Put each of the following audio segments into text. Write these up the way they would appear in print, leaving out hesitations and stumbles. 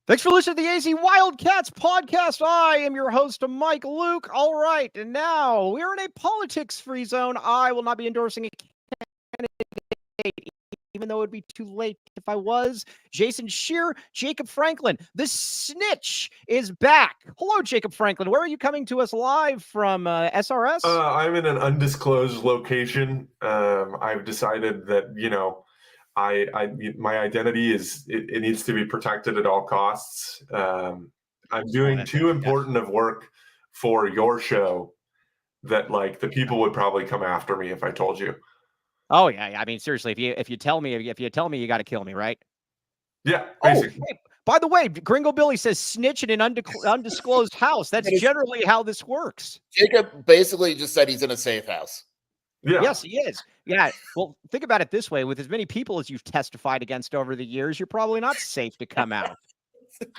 Thanks for listening to the AZ Wildcats podcast. I am your host, Mike Luke. All right, and now we're in a politics-free zone. I will not be endorsing a candidate, even though it would be too late if I was. Jason Scheer, Jacob Franklin, the snitch is back. Hello, Jacob Franklin. Where are you coming to us live from, SRS? I'm in an undisclosed location. I've decided that, my identity it needs to be protected at all costs. I'm doing too important of work for your show that the people would probably come after me if I told you. Oh yeah. I mean, seriously, if you tell me you got to kill me, right? Yeah. Basically. Oh, hey, by the way, Gringo Billy says snitch in an undisclosed house. That's generally how this works. Jacob basically just said he's in a safe house. Yeah. Yes, he is. Yeah. Well, think about it this way. With as many people as you've testified against over the years, you're probably not safe to come out.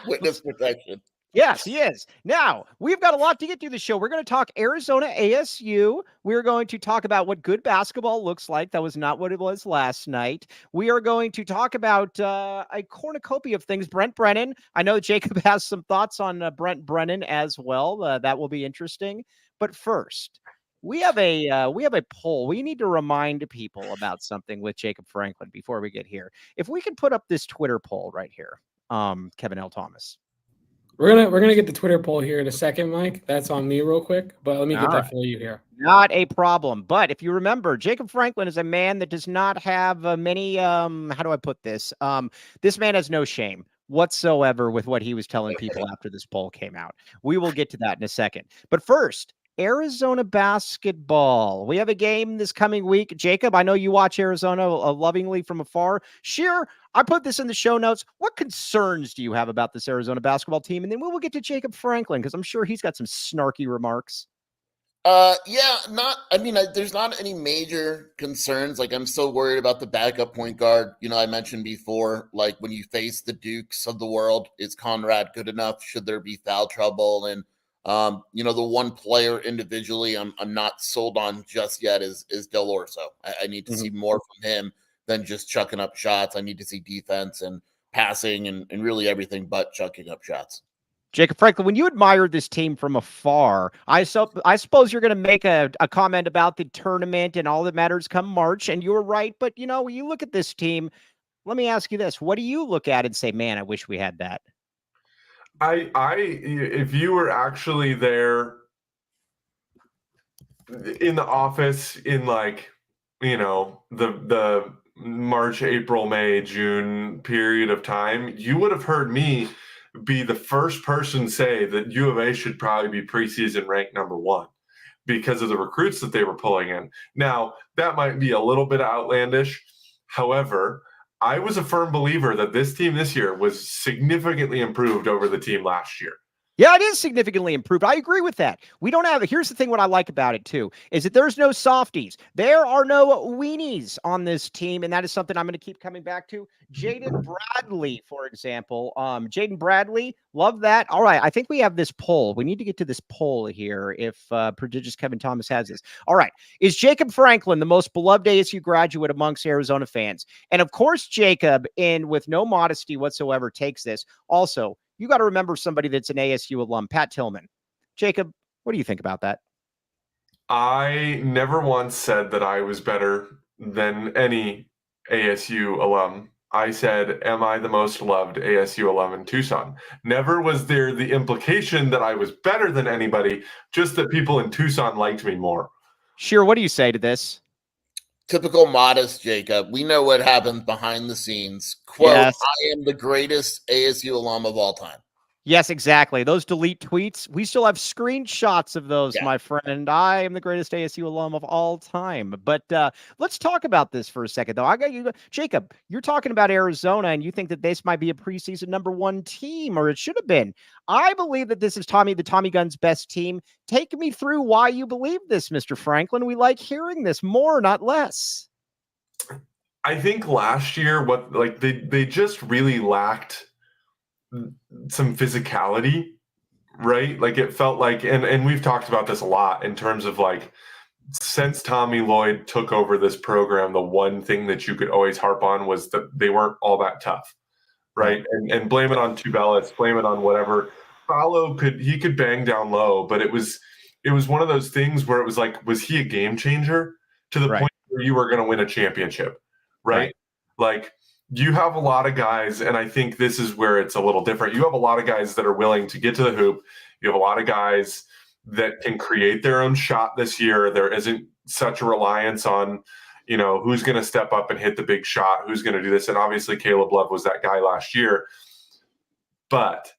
Witness protection. Yes, he is. Now, we've got a lot to get through the show. We're going to talk Arizona ASU. We're going to talk about what good basketball looks like. That was not what it was last night. We are going to talk about a cornucopia of things. Brent Brennan. I know Jacob has some thoughts on Brent Brennan as well. That will be interesting. But first, we have a poll. We need to remind people about something with Jacob Franklin before we get here. If we can put up this Twitter poll right here, Kevin L. Thomas. We're gonna get the Twitter poll here in a second, Mike. That's on me real quick, but let me get that for you here. Not a problem. But if you remember, Jacob Franklin is a man that does not have many. How do I put this? This man has no shame whatsoever with what he was telling people after this poll came out. We will get to that in a second. But first, Arizona basketball. We have a game this coming week. Jacob, I know you watch Arizona lovingly from afar. Scheer, I put this in the show notes. What concerns do you have about this Arizona basketball team? And then we will get to Jacob Franklin because I'm sure he's got some snarky remarks. There's not any major concerns. I'm still worried about the backup point guard. I mentioned before, when you face the Dukes of the world, is Conrad good enough? Should there be foul trouble? And the one player individually I'm not sold on just yet is Del Orso. I need to see more from him than just chucking up shots. I need to see defense and passing and really everything but chucking up shots. Jacob Franklin, when you admire this team from afar, I suppose you're going to make a comment about the tournament and all that matters come March, and you're right. But, when you look at this team, let me ask you this. What do you look at and say, man, I wish we had that? If you were actually there in the office in the March, April, May, June period of time, you would have heard me be the first person say that U of A should probably be preseason ranked number 1 because of the recruits that they were pulling in. Now, that might be a little bit outlandish. However, I was a firm believer that this team this year was significantly improved over the team last year. Yeah, it is significantly improved. I agree with that. We don't have – here's the thing what I like about it, too, is that there's no softies. There are no weenies on this team, and that is something I'm going to keep coming back to. Jaden Bradley, for example. Jaden Bradley, love that. All right, I think we have this poll. We need to get to this poll here if prodigious Kevin Thomas has this. All right, is Jacob Franklin the most beloved ASU graduate amongst Arizona fans? And, of course, Jacob, with no modesty whatsoever, takes this. Also, you got to remember somebody that's an ASU alum, Pat Tillman. Jacob, what do you think about that? I never once said that I was better than any ASU alum. I said, am I the most loved ASU alum in Tucson? Never was there the implication that I was better than anybody, just that people in Tucson liked me more. Scheer, what do you say to this? Typical modest Jacob. We know what happens behind the scenes. Quote, yes. I am the greatest ASU alum of all time. Yes, exactly. Those delete tweets, we still have screenshots of those, my friend. I am the greatest ASU alum of all time. But let's talk about this for a second, though. I got you, Jacob. You're talking about Arizona, and you think that this might be a preseason number 1 team, or it should have been. I believe that this is the Tommy Gunn's best team. Take me through why you believe this, Mr. Franklin. We like hearing this more, not less. I think last year, they just really lacked some physicality, right? It felt like, and we've talked about this a lot in terms of since Tommy Lloyd took over this program, the one thing that you could always harp on was that they weren't all that tough. right? And blame it on Tubelis, blame it on whatever. Paolo could bang down low, but it was one of those things where it was like, was he a game changer to the point where you were going to win a championship, right? Like, you have a lot of guys, and I think this is where it's a little different. You have a lot of guys that are willing to get to the hoop. You have a lot of guys that can create their own shot this year. There isn't such a reliance on, who's going to step up and hit the big shot, who's going to do this. And obviously Caleb Love was that guy last year. But,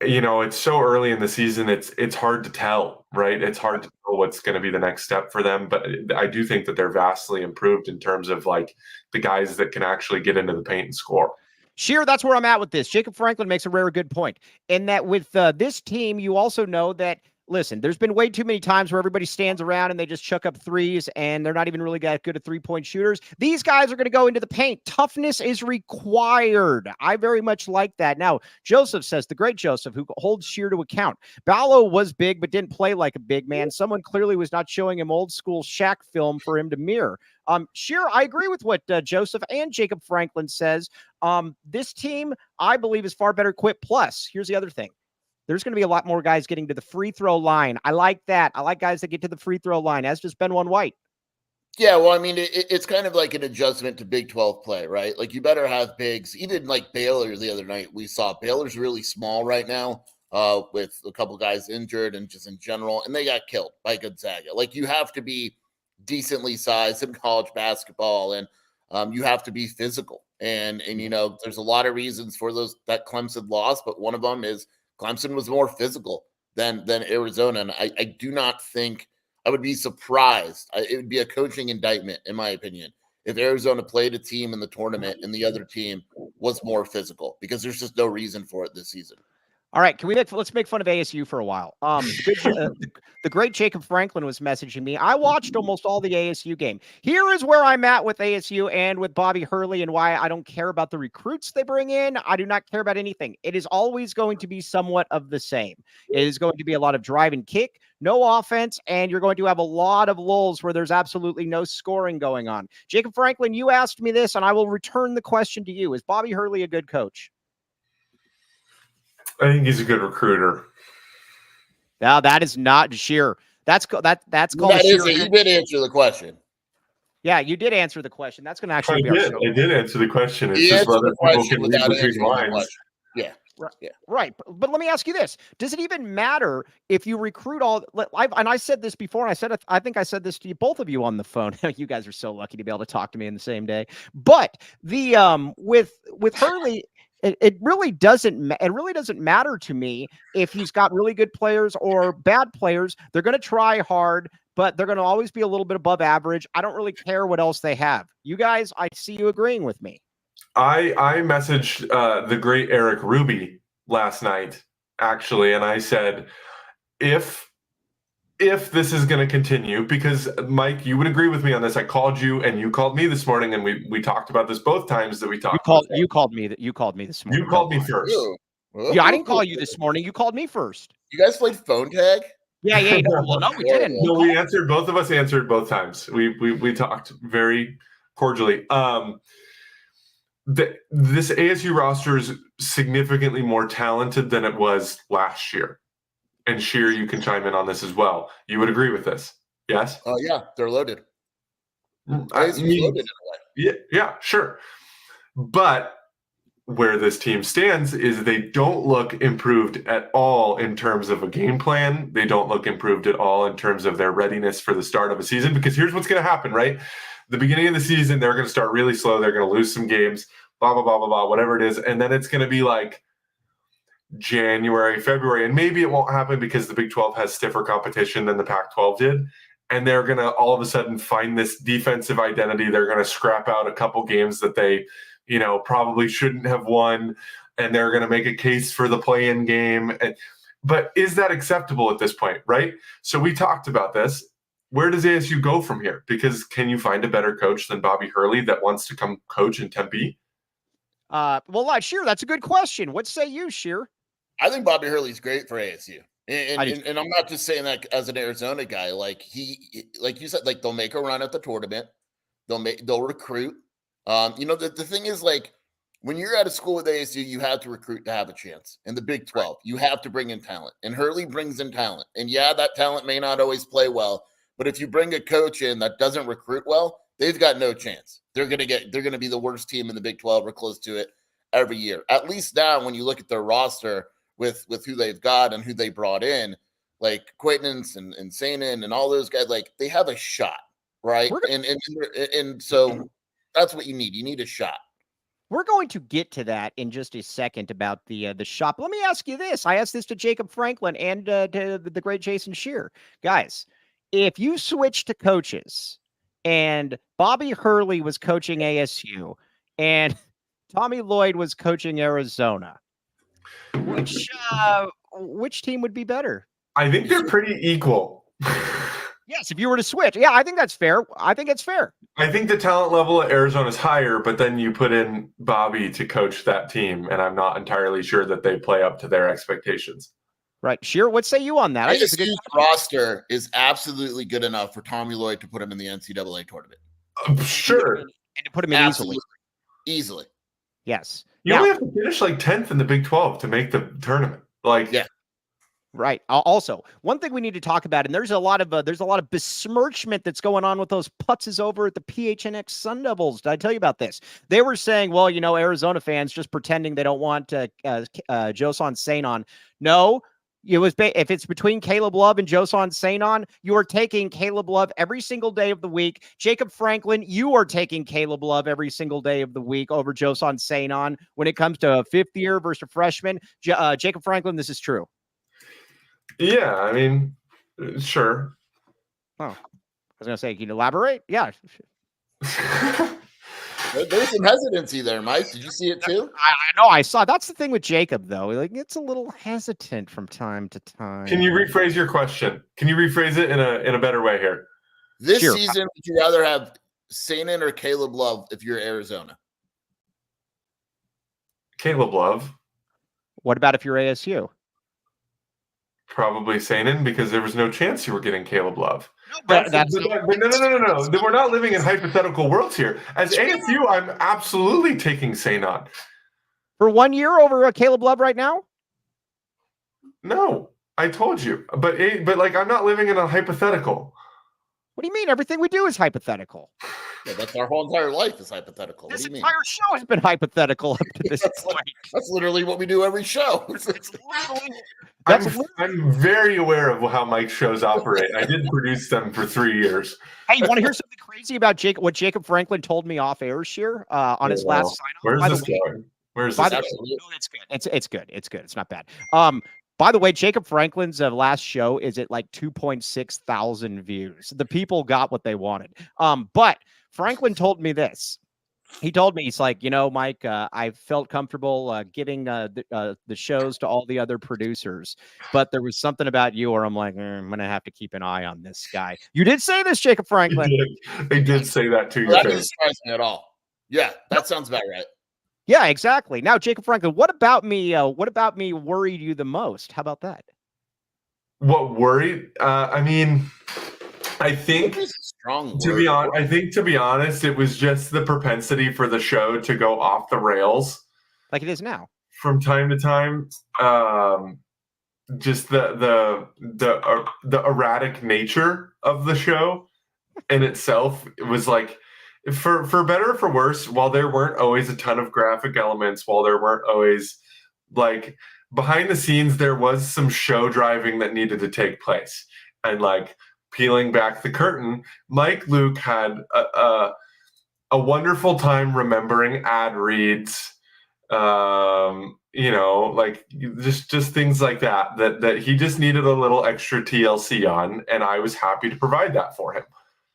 it's so early in the season. It's hard to tell, right? It's hard to know what's going to be the next step for them. But I do think that they're vastly improved in terms of like the guys that can actually get into the paint and score. Scheer, that's where I'm at with this. Jacob Franklin makes a very good point in that with this team, you also know that, listen, there's been way too many times where everybody stands around and they just chuck up threes and they're not even really that good at three-point shooters. These guys are going to go into the paint. Toughness is required. I very much like that. Now, Joseph says, the great Joseph, who holds Scheer to account, Ballo was big but didn't play like a big man. Someone clearly was not showing him old school Shaq film for him to mirror. Scheer, I agree with what Joseph and Jacob Franklin says. This team, I believe, is far better equipped. Plus, here's the other thing. There's going to be a lot more guys getting to the free throw line. I like that. I like guys that get to the free throw line, as does Ben White. Yeah, well, I mean, it's kind of like an adjustment to Big 12 play, right? Like, you better have bigs. Even like Baylor the other night, we saw Baylor's really small right now with a couple guys injured and just in general, and they got killed by Gonzaga. Like, you have to be decently sized in college basketball, and you have to be physical. And there's a lot of reasons for that Clemson loss, but one of them is Clemson was more physical than Arizona. And I do not think I would be surprised. It would be a coaching indictment, in my opinion, if Arizona played a team in the tournament and the other team was more physical, because there's just no reason for it this season. All right, let's make fun of ASU for a while. The great Jacob Franklin was messaging me. I watched almost all the ASU game. Here is where I'm at with ASU and with Bobby Hurley and why I don't care about the recruits they bring in. I do not care about anything. It is always going to be somewhat of the same. It is going to be a lot of drive and kick, no offense, and you're going to have a lot of lulls where there's absolutely no scoring going on. Jacob Franklin, you asked me this, and I will return the question to you. Is Bobby Hurley a good coach? I think he's a good recruiter. Now that is not Scheer. That's called. You did answer the question. Yeah, you did answer the question. That's going to actually be our show. I did answer the question. It's just whether people can read between the lines. Yeah. Right. But let me ask you this. Does it even matter if you recruit all and I said this before, and I think I said this to you, both of you on the phone. You guys are so lucky to be able to talk to me in the same day. But the with Hurley, it really doesn't matter to me if he's got really good players or bad players. They're going to try hard, but they're going to always be a little bit above average. I don't really care what else they have. You guys, I see you agreeing with me. I messaged the great Eric Ruby last night, actually, and I said, if this is going to continue, because Mike, you would agree with me on this. I called you and you called me this morning, and we talked about this both times that we talked. You called me this morning. You called me first. Yeah, I didn't call you this morning. You called me first. You guys played phone tag? Yeah. No, we didn't. No, both of us answered both times. We talked very cordially. This ASU roster is significantly more talented than it was last year. And Scheer, you can chime in on this as well. You would agree with this? Yes? Yeah, they're loaded. Loaded in a way. Yeah, sure. But where this team stands is they don't look improved at all in terms of a game plan. They don't look improved at all in terms of their readiness for the start of a season, because here's what's going to happen, right? The beginning of the season, they're going to start really slow. They're going to lose some games, blah, blah, blah, blah, blah, whatever it is. And then it's going to be like January, February, and maybe it won't happen because the Big 12 has stiffer competition than the Pac-12 did. And they're going to all of a sudden find this defensive identity. They're going to scrap out a couple games that they, probably shouldn't have won. And they're going to make a case for the play-in game. But is that acceptable at this point, right? So we talked about this. Where does ASU go from here? Because can you find a better coach than Bobby Hurley that wants to come coach in Tempe? Well, Scheer, that's a good question. What say you, Scheer? I think Bobby Hurley's great for ASU. And I'm not just saying that as an Arizona guy. Like you said, like they'll make a run at the tournament. They'll recruit. The thing is, like, when you're at a school with ASU, you have to recruit to have a chance. In the Big 12, you have to bring in talent. And Hurley brings in talent. And yeah, that talent may not always play well, but if you bring a coach in that doesn't recruit well, they've got no chance. They're going to be the worst team in the Big 12 or close to it every year. At least now, when you look at their roster with who they've got and who they brought in, like Quaitance and Sanon and all those guys, like they have a shot, right? And so that's what you need. You need a shot. We're going to get to that in just a second about the shop. Let me ask you this. I asked this to Jacob Franklin and to the great Jason Scheer. Guys, if you switch to coaches and Bobby Hurley was coaching ASU and Tommy Lloyd was coaching Arizona, which team would be better? I think they're pretty equal. Yes, if you were to switch. Yeah, I think that's fair. I think it's fair. I think the talent level at Arizona is higher, but then you put in Bobby to coach that team, and I'm not entirely sure that they play up to their expectations. Right. Scheer, what say you on that? ASU's roster is absolutely good enough for Tommy Lloyd to put him in the NCAA tournament. Sure. And to put him in easily. Yes. You only have to finish like 10th in the Big 12 to make the tournament. Yeah. Right. Also, one thing we need to talk about, and there's a lot of besmirchment that's going on with those putzes over at the PHNX Sun Devils. Did I tell you about this? They were saying, well, Arizona fans just pretending they don't want Joson Sanon. No, if it's between Caleb Love and Joson Sanon, you are taking Caleb Love every single day of the week. Jacob Franklin, you are taking Caleb Love every single day of the week over Joson Sanon. When it comes to a fifth year versus a freshman, Jacob Franklin, this is true. Yeah, I mean, sure. Oh, I was going to say, can you elaborate? Yeah. There's some hesitancy there, Mike. Did you see it too? I know. I saw. That's the thing with Jacob, though. Like, it's a little hesitant from time to time. Can you rephrase your question? Can you rephrase it in a better way here? This season, would you rather have Sanon or Caleb Love if you're Arizona? Caleb Love. What about if you're ASU? Probably Sanon, because there was no chance you were getting Caleb Love. No. We're not living in hypothetical worlds here. As ASU, I'm absolutely taking Sanon. For 1 year over Caleb Love right now? No, I told you. But I'm not living in a hypothetical. What do you mean? Everything we do is hypothetical. Yeah, that's our whole entire life is hypothetical. This what do you entire mean? show has been hypothetical up to this point. That's literally what we do every show. I'm very aware of how Mike's shows operate. I did produce them for 3 years. Hey, you want to hear something crazy about what Jacob Franklin told me off air, Scheer, on his last sign-off? Where's this going? Where's this? No, it's good. It's good. It's good. It's not bad. By the way, Jacob Franklin's last show is at like 2.6 thousand views. The people got what they wanted. But Franklin told me this. He told me, he's like, Mike, I felt comfortable giving the shows to all the other producers, but there was something about you where I'm like, I'm going to have to keep an eye on this guy. You did say this, Jacob Franklin. They did say that to you. That doesn't surprise me at all. Yeah, that sounds about right. Yeah, exactly. Now, Jacob Franklin, what about me worried you the most? How about that? What worried? I mean, I think to be honest, it was just the propensity for the show to go off the rails, like it is now, from time to time. Just the erratic nature of the show in itself. It was like, for better or for worse, while there weren't always a ton of graphic elements, while there weren't always, like, behind the scenes, there was some show driving that needed to take place. And, like, peeling back the curtain, Mike Luke had a wonderful time remembering ad reads, like just things like that he just needed a little extra TLC on, and I was happy to provide that for him.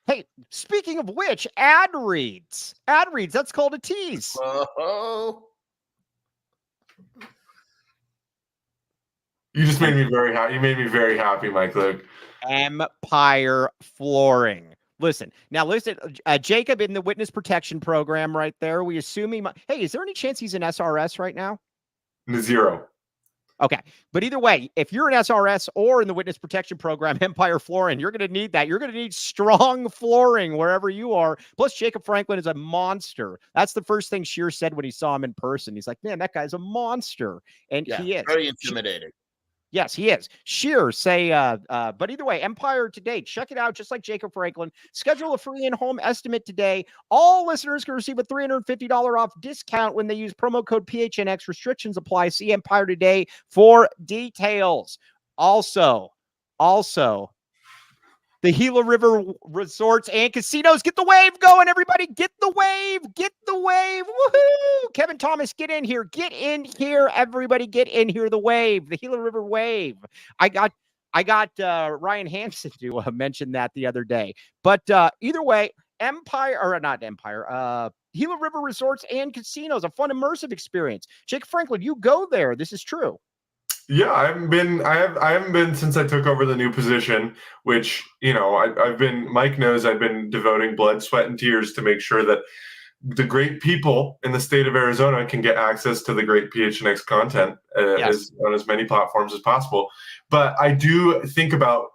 Hey, speaking of which, ad reads, that's called a tease. Oh. You just made me very happy. You made me very happy, Mike Luke. Empire Flooring. Listen, Jacob in the witness protection program right there. We assume hey, is there any chance he's in SRS right now? Zero. Okay. But either way, if you're an SRS or in the witness protection program, Empire Flooring, you're going to need that. You're going to need strong flooring wherever you are. Plus, Jacob Franklin is a monster. That's the first thing Scheer said when he saw him in person. He's like, man, that guy's a monster. And he is. Very intimidating. Yes, he is. Scheer but either way, Empire today, check it out. Just like Jacob Franklin, schedule a free in-home estimate today. All listeners can receive a $350 off discount when they use promo code PHNX. Restrictions apply. See Empire today for details. Also, the Gila River Resorts and Casinos. Get the wave going, everybody. Get the wave. Get the wave. Woohoo! Kevin Thomas, get in here. Get in here, everybody. Get in here. The wave. The Gila River wave. I got Ryan Hansen to mention that the other day. But either way, Gila River Resorts and Casinos, a fun, immersive experience. Jake Franklin, you go there. This is true. Yeah, I haven't been since I took over the new position, which, Mike knows I've been devoting blood, sweat, and tears to make sure that the great people in the state of Arizona can get access to the great PHNX content on as many platforms as possible. But I do think about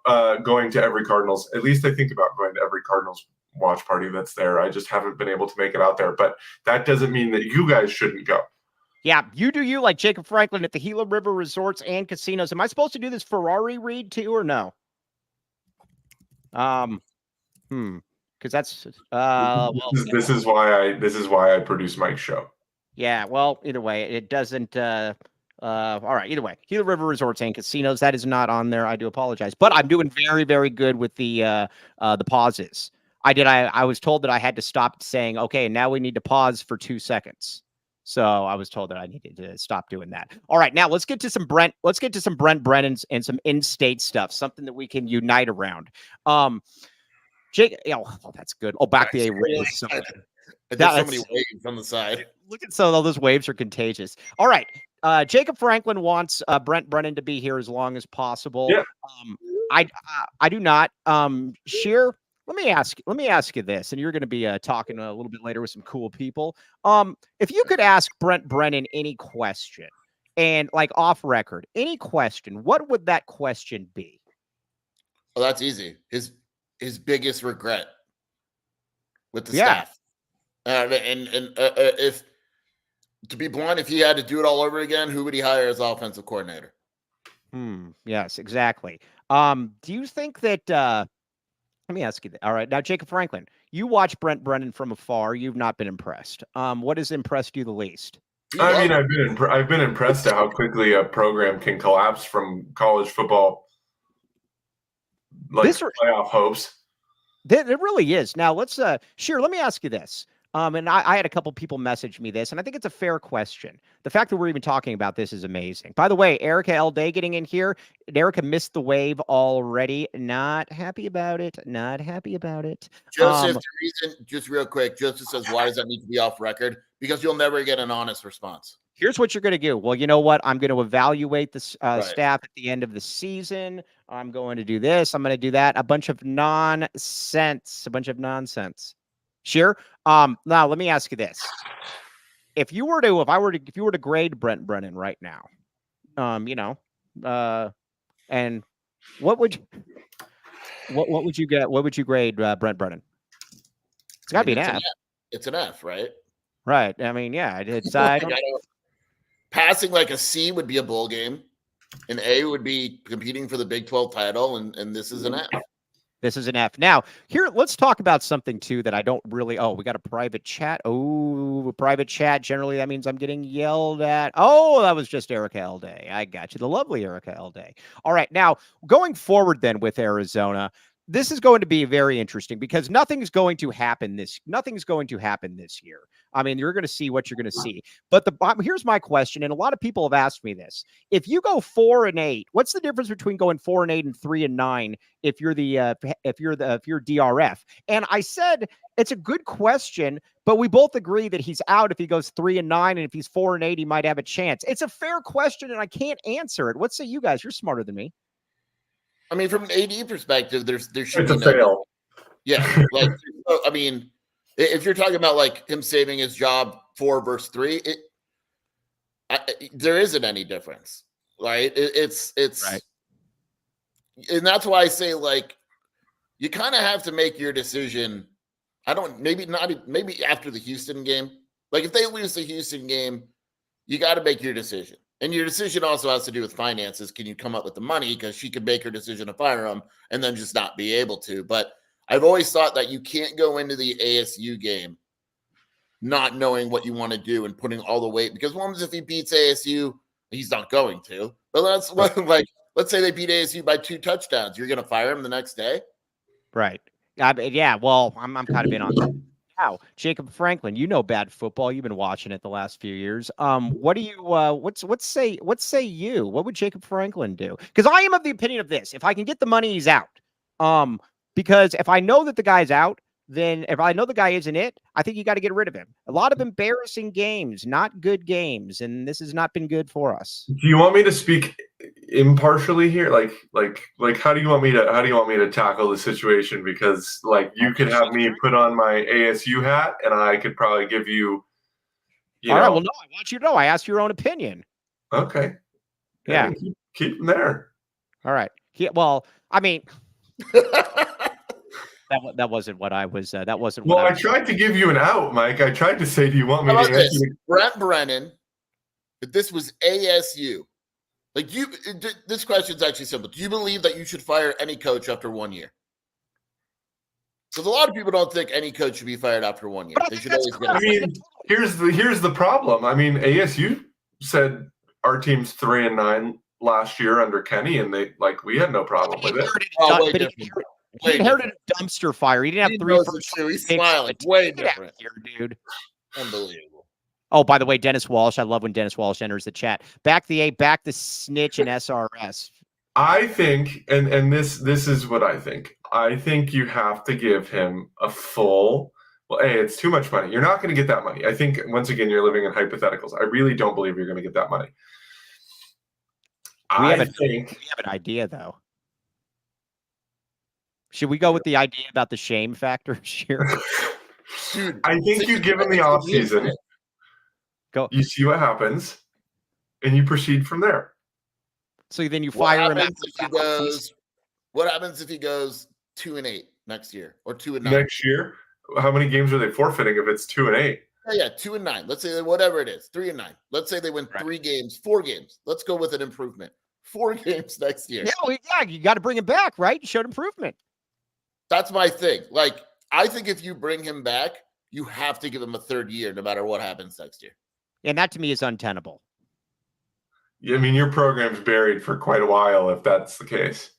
going to every Cardinals. At least I think about going to every Cardinals watch party that's there. I just haven't been able to make it out there. But that doesn't mean that you guys shouldn't go. Yeah, you do you, like Jacob Franklin at the Gila River Resorts and Casinos. Am I supposed to do this Ferrari read too, or no? Because that's this is why I produce Mike's show. Yeah, well, either way, it doesn't. All right, either way, Gila River Resorts and Casinos, that is not on there. I do apologize, but I'm doing very, very good with the pauses. I was told that I had to stop saying, okay, now we need to pause for 2 seconds. So I was told that I needed to stop doing that. All right, now let's get to some Brent Brennan's and some in-state stuff, something that we can unite around. Jake, that's good. Oh, back the waves. There's so many waves on the side. Look at all those waves are contagious. All right, Jacob Franklin wants Brent Brennan to be here as long as possible. Yeah. I do not. Scheer, let me ask you this, and you're going to be talking a little bit later with some cool people. If you could ask Brent Brennan any question, and like off record, any question, what would that question be? Well, that's easy. His biggest regret with the staff, and if to be blunt, if he had to do it all over again, who would he hire as offensive coordinator? Yes, exactly. Do you think that? Let me ask you that. All right. Now, Jacob Franklin, you watch Brent Brennan from afar. You've not been impressed. What has impressed you the least? I mean, I've been impressed at how quickly a program can collapse from college football, playoff hopes. It really is. Now, let's Scheer, let me ask you this. And I had a couple people message me this, and I think it's a fair question. The fact that we're even talking about this is amazing. By the way, Erica L. Day getting in here. Erica missed the wave already. Not happy about it. Joseph, the reason, just real quick, Joseph says, why does that need to be off record? Because you'll never get an honest response. Here's what you're going to do. Well, you know what? I'm going to evaluate the staff at the end of the season. I'm going to do this. I'm going to do that. A bunch of nonsense. Scheer. Now let me ask you this: if you were to grade Brent Brennan right now, and what would you get? What would you grade Brent Brennan? It's got to be an F. It's an F, right? Right. I mean, yeah. It's passing like a C would be a bowl game. An A would be competing for the Big 12 title, and this is an F. This is an F. Now, here, let's talk about something, too, that I don't really... Oh, we got a private chat. Oh, private chat. Generally, that means I'm getting yelled at. Oh, that was just Erica L. Day. I got you. The lovely Erica L. Day. All right. Now, going forward then with Arizona, this is going to be very interesting because nothing's going to happen this year. I mean, you're going to see what you're going to see. But here's my question, and a lot of people have asked me this: if you go 4-8, what's the difference between going 4-8 and 3-9 if you're DRF? And I said it's a good question, but we both agree that he's out if he goes 3-9, and if he's 4-8, he might have a chance. It's a fair question, and I can't answer it. What say you guys? You're smarter than me. I mean, from an AD perspective, there should be no fail. Yeah, like I mean, if you're talking about like him saving his job 4 versus 3, there isn't any difference. right? It's Right. and that's why I say, like, you kind of have to make your decision. Maybe after the Houston game. Like, if they lose the Houston game, you got to make your decision. And your decision also has to do with finances. Can you come up with the money? Because she could make her decision to fire him and then just not be able to. But I've always thought that you can't go into the ASU game not knowing what you want to do and putting all the weight. Because once if he beats ASU, he's not going to. But let's say they beat ASU by 2 touchdowns. You're going to fire him the next day? Right. Yeah. Well, I'm kind of in on that. Wow, Jacob Franklin, you know bad football. You've been watching it the last few years. What do you what say you? What would Jacob Franklin do? Because I am of the opinion of this: if I can get the money, he's out. Because if I know that the guy's out, then if I know the guy isn't it, I think you got to get rid of him. A lot of embarrassing games, not good games, and this has not been good for us. Do you want me to speak impartially here? Like how do you want me to tackle the situation? Because like you could have me put on my ASU hat and I could probably give you all right, well, no, I want you to know. I asked your own opinion. Okay. Yeah. Keep them there. All right. Well, I mean That wasn't what I was. That wasn't. Well, I tried to give you an out, Mike. I tried to say, do you want me to answer? Brent Brennan, if this was ASU, like this question is actually simple. Do you believe that you should fire any coach after 1 year? Because a lot of people don't think any coach should be fired after 1 year. They should always get. I mean, here's the problem. I mean, ASU said our team's 3-9 last year under Kenny, and we had no problem with it. He inherited a dumpster fire. He didn't have 3 first. He's smiling. Way different, here, dude. Unbelievable. Oh, by the way, Dennis Walsh. I love when Dennis Walsh enters the chat. Back the snitch and SRS. I think, and this is what I think. I think you have to give him a full. Well, hey, it's too much money. You're not going to get that money. I think once again you're living in hypotheticals. I really don't believe you're going to get that money. We have an idea though. Should we go with the idea about the shame factor, Scheer? Dude, I think you give him the off season. Go. You see what happens, and you proceed from there. So then you fire him. What happens if he goes 2-8 next year or 2-9? Next year, how many games are they forfeiting if it's 2-8? Yeah, 2-9. Let's say whatever it is, 3-9. Let's say they win 3 games, 4 games. Let's go with an improvement. 4 games next year. Yeah, you got to bring him back, right? You showed improvement. That's my thing. Like, I think if you bring him back, you have to give him a 3rd year, no matter what happens next year. And that to me is untenable. I mean, your program's buried for quite a while if that's the case.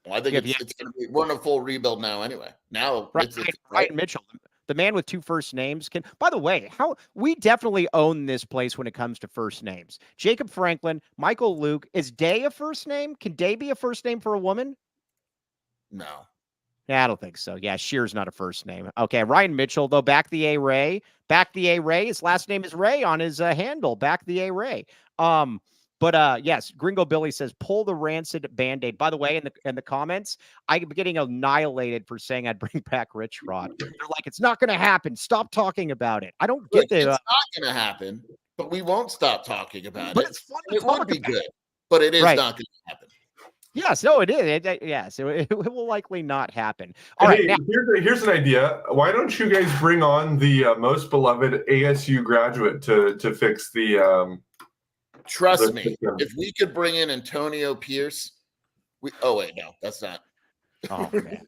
Well, I think it's going to be. We're in a full rebuild now, anyway. Now, Ryan Mitchell, the man with 2 first names, can. By the way, how we definitely own this place when it comes to first names. Jacob Franklin, Michael Luke. Is Day a first name? Can Day be a first name for a woman? No. Yeah, I don't think so. Yeah, Scheer's not a first name. Okay, Ryan Mitchell, though, back the A Ray. Back the A Ray. His last name is Ray on his handle. Back the A Ray. But yes, Gringo Billy says, pull the rancid Band-Aid. By the way, in the comments, I'm getting annihilated for saying I'd bring back Rich Rod. They're like, it's not going to happen. Stop talking about it. I don't get it. It's not going to happen, but we won't stop talking about but it. It's fun it would be good, but it is not going to happen. Yes, no, it is. Yes, it will likely not happen. All right, now, here's an idea. Why don't you guys bring on the most beloved ASU graduate to fix the? Trust me, if we could bring in Antonio Pierce, wait, no, that's not. Oh man,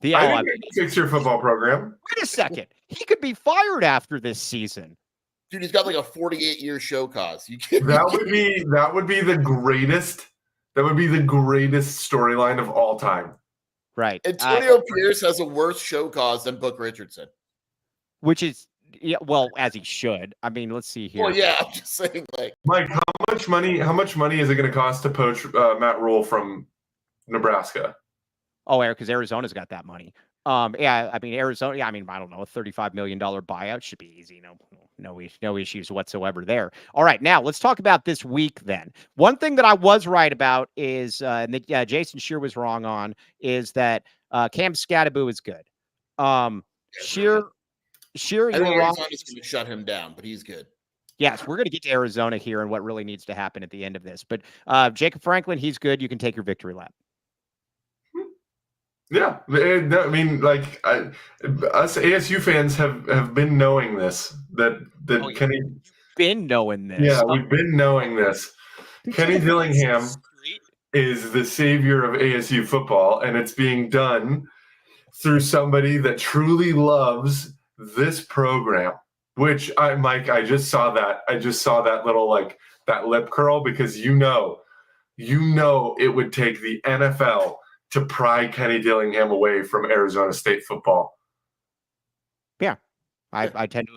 dude. Fix your football program. Wait a second, he could be fired after this season. Dude, he's got like a 48-year show cause. That would be the greatest. That would be the greatest storyline of all time. Right. Antonio Pierce has a worse show cause than Book Richardson. Which is, yeah, well, as he should. I mean, let's see here. Well, yeah, I'm just saying, like, Mike, how much money is it going to cost to poach Matt Rule from Nebraska? Oh, because Arizona's got that money. Yeah, I mean, Arizona, yeah, I mean, I don't know, a $35 million buyout should be easy. No issues whatsoever there. All right, now let's talk about this week then. One thing that I was right about is, and that Jason Scheer was wrong on, is that Cam Scattaboo is good. Scheer, I think Arizona's going to shut him down, but he's good. Yes, we're going to get to Arizona here and what really needs to happen at the end of this. But Jacob Franklin, he's good. You can take your victory lap. Yeah, I mean, like us ASU fans have been knowing this that Kenny been knowing this. Yeah, we've been knowing this. Kenny Dillingham is the savior of ASU football, and it's being done through somebody that truly loves this program. Which Mike, I just saw that. I just saw that little that lip curl because you know it would take the NFL to pry Kenny Dillingham away from Arizona State football. Yeah, I tend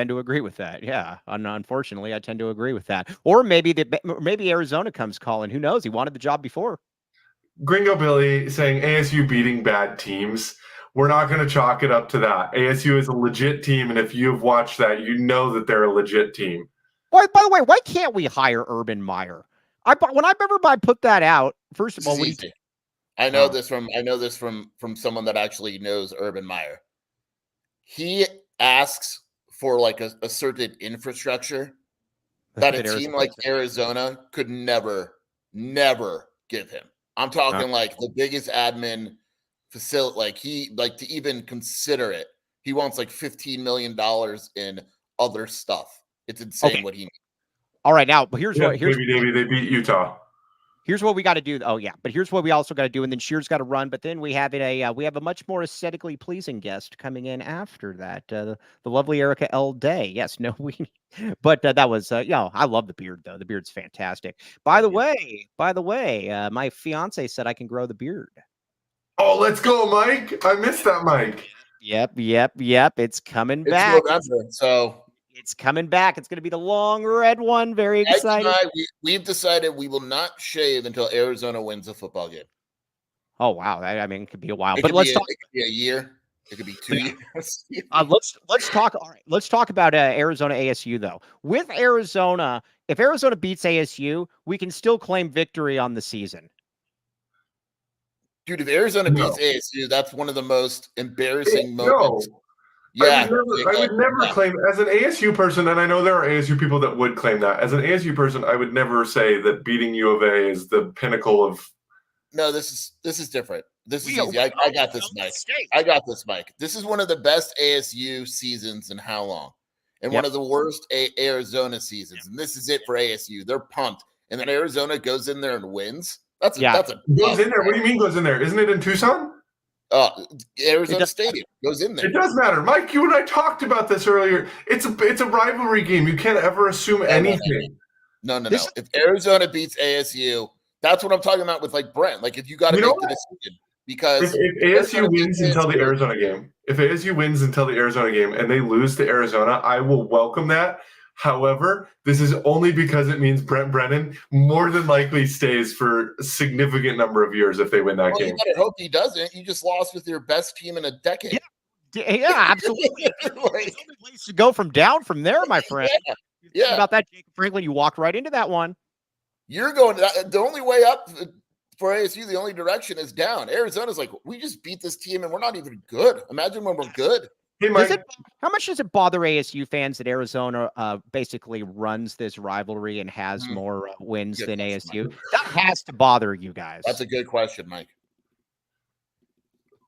to agree with that. Yeah, unfortunately, I tend to agree with that. Or maybe Arizona comes calling. Who knows? He wanted the job before. Gringo Billy saying ASU beating bad teams. We're not going to chalk it up to that. ASU is a legit team, and if you've watched that, you know that they're a legit team. By the way, why can't we hire Urban Meyer? I put that out. First of all, I know this from someone that actually knows Urban Meyer. He asks for a certain infrastructure that a team like Arizona could never give him. I'm talking the biggest admin facility, to even consider it. He wants $15 million in other stuff. It's insane what he needs. All right, now here's they beat Utah. Here's what we got to do. Oh yeah, but here's what we also got to do, and then Scheer's got to run. But then we have a much more aesthetically pleasing guest coming in after that. The lovely Erica L. Day. Yes, no, but that was I love the beard though. The beard's fantastic. By the way, my fiance said I can grow the beard. Oh, let's go, Mike. I missed that, Mike. Yep. It's coming back. So it's coming back. It's going to be the long red one. Very exciting. We've decided we will not shave until Arizona wins a football game. Oh wow! I mean, it could be a while, but let's talk. It could be a year. It could be 2 years. Let's talk. All right, let's talk about Arizona ASU though. With Arizona, if Arizona beats ASU, we can still claim victory on the season. Dude, if Arizona beats ASU, that's one of the most embarrassing moments. No. Yeah, I would never claim, as an ASU person, and I know there are ASU people that would claim that. As an ASU person, I would never say that beating U of A is the pinnacle of. No, this is different. This is easy. I got this, Mike. I got this, Mike. This is one of the best ASU seasons in how long? And one of the worst Arizona seasons. And this is it for ASU. They're pumped. And then Arizona goes in there and wins. That's a goes in there. What do you mean goes in there? Isn't it in Tucson? Arizona Stadium goes in there. It does matter, Mike. You and I talked about this earlier. It's a rivalry game. You can't ever assume anything. No. If Arizona beats ASU, that's what I'm talking about with Brent. If you got to make the decision, because if ASU wins until the Arizona game, and they lose to Arizona, I will welcome that. However, this is only because it means Brent Brennan more than likely stays for a significant number of years if they win that game. You better hope he doesn't. You just lost with your best team in a decade. Yeah, absolutely. There's only place to go from there, my friend. Yeah. About that, Jacob Franklin, you walked right into that one. You're going the only way up for ASU, the only direction is down. Arizona's we just beat this team and we're not even good. Imagine when we're good. Hey, Mike. How much does it bother ASU fans that Arizona basically runs this rivalry and has more wins than ASU? That has to bother you guys. That's a good question, Mike.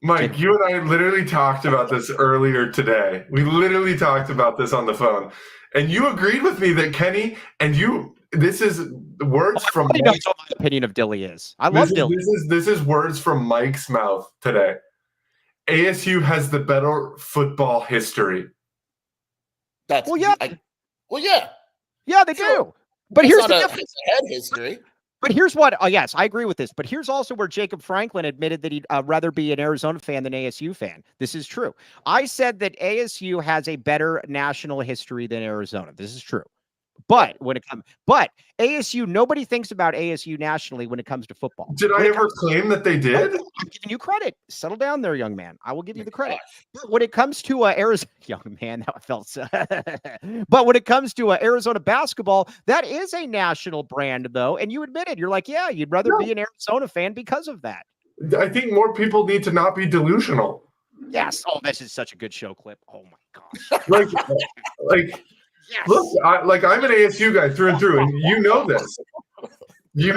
Mike, you and I literally talked about this earlier today. We literally talked about this on the phone. And you agreed with me that Kenny and you, this is words from Mike. Knows what my opinion of Dilly is. I love Dilly. This is words from Mike's mouth today. ASU has the better football history. Yeah, they do. But here's the difference. Head history. But here's what. Yes, I agree with this. But here's also where Jacob Franklin admitted that he'd rather be an Arizona fan than ASU fan. This is true. I said that ASU has a better national history than Arizona. This is true. But ASU, nobody thinks about ASU nationally when it comes to football. Did I ever claim that they did? I'm giving you credit. Settle down there, young man. I will give you the credit. But when it comes to Arizona, young man, that felt so. But when it comes to Arizona basketball, that is a national brand, though. And you admitted, you're you'd rather be an Arizona fan because of that. I think more people need to not be delusional. Yes. Oh, this is such a good show clip. Oh my gosh. Yes. Look, I'm an ASU guy through and through, and you know this. You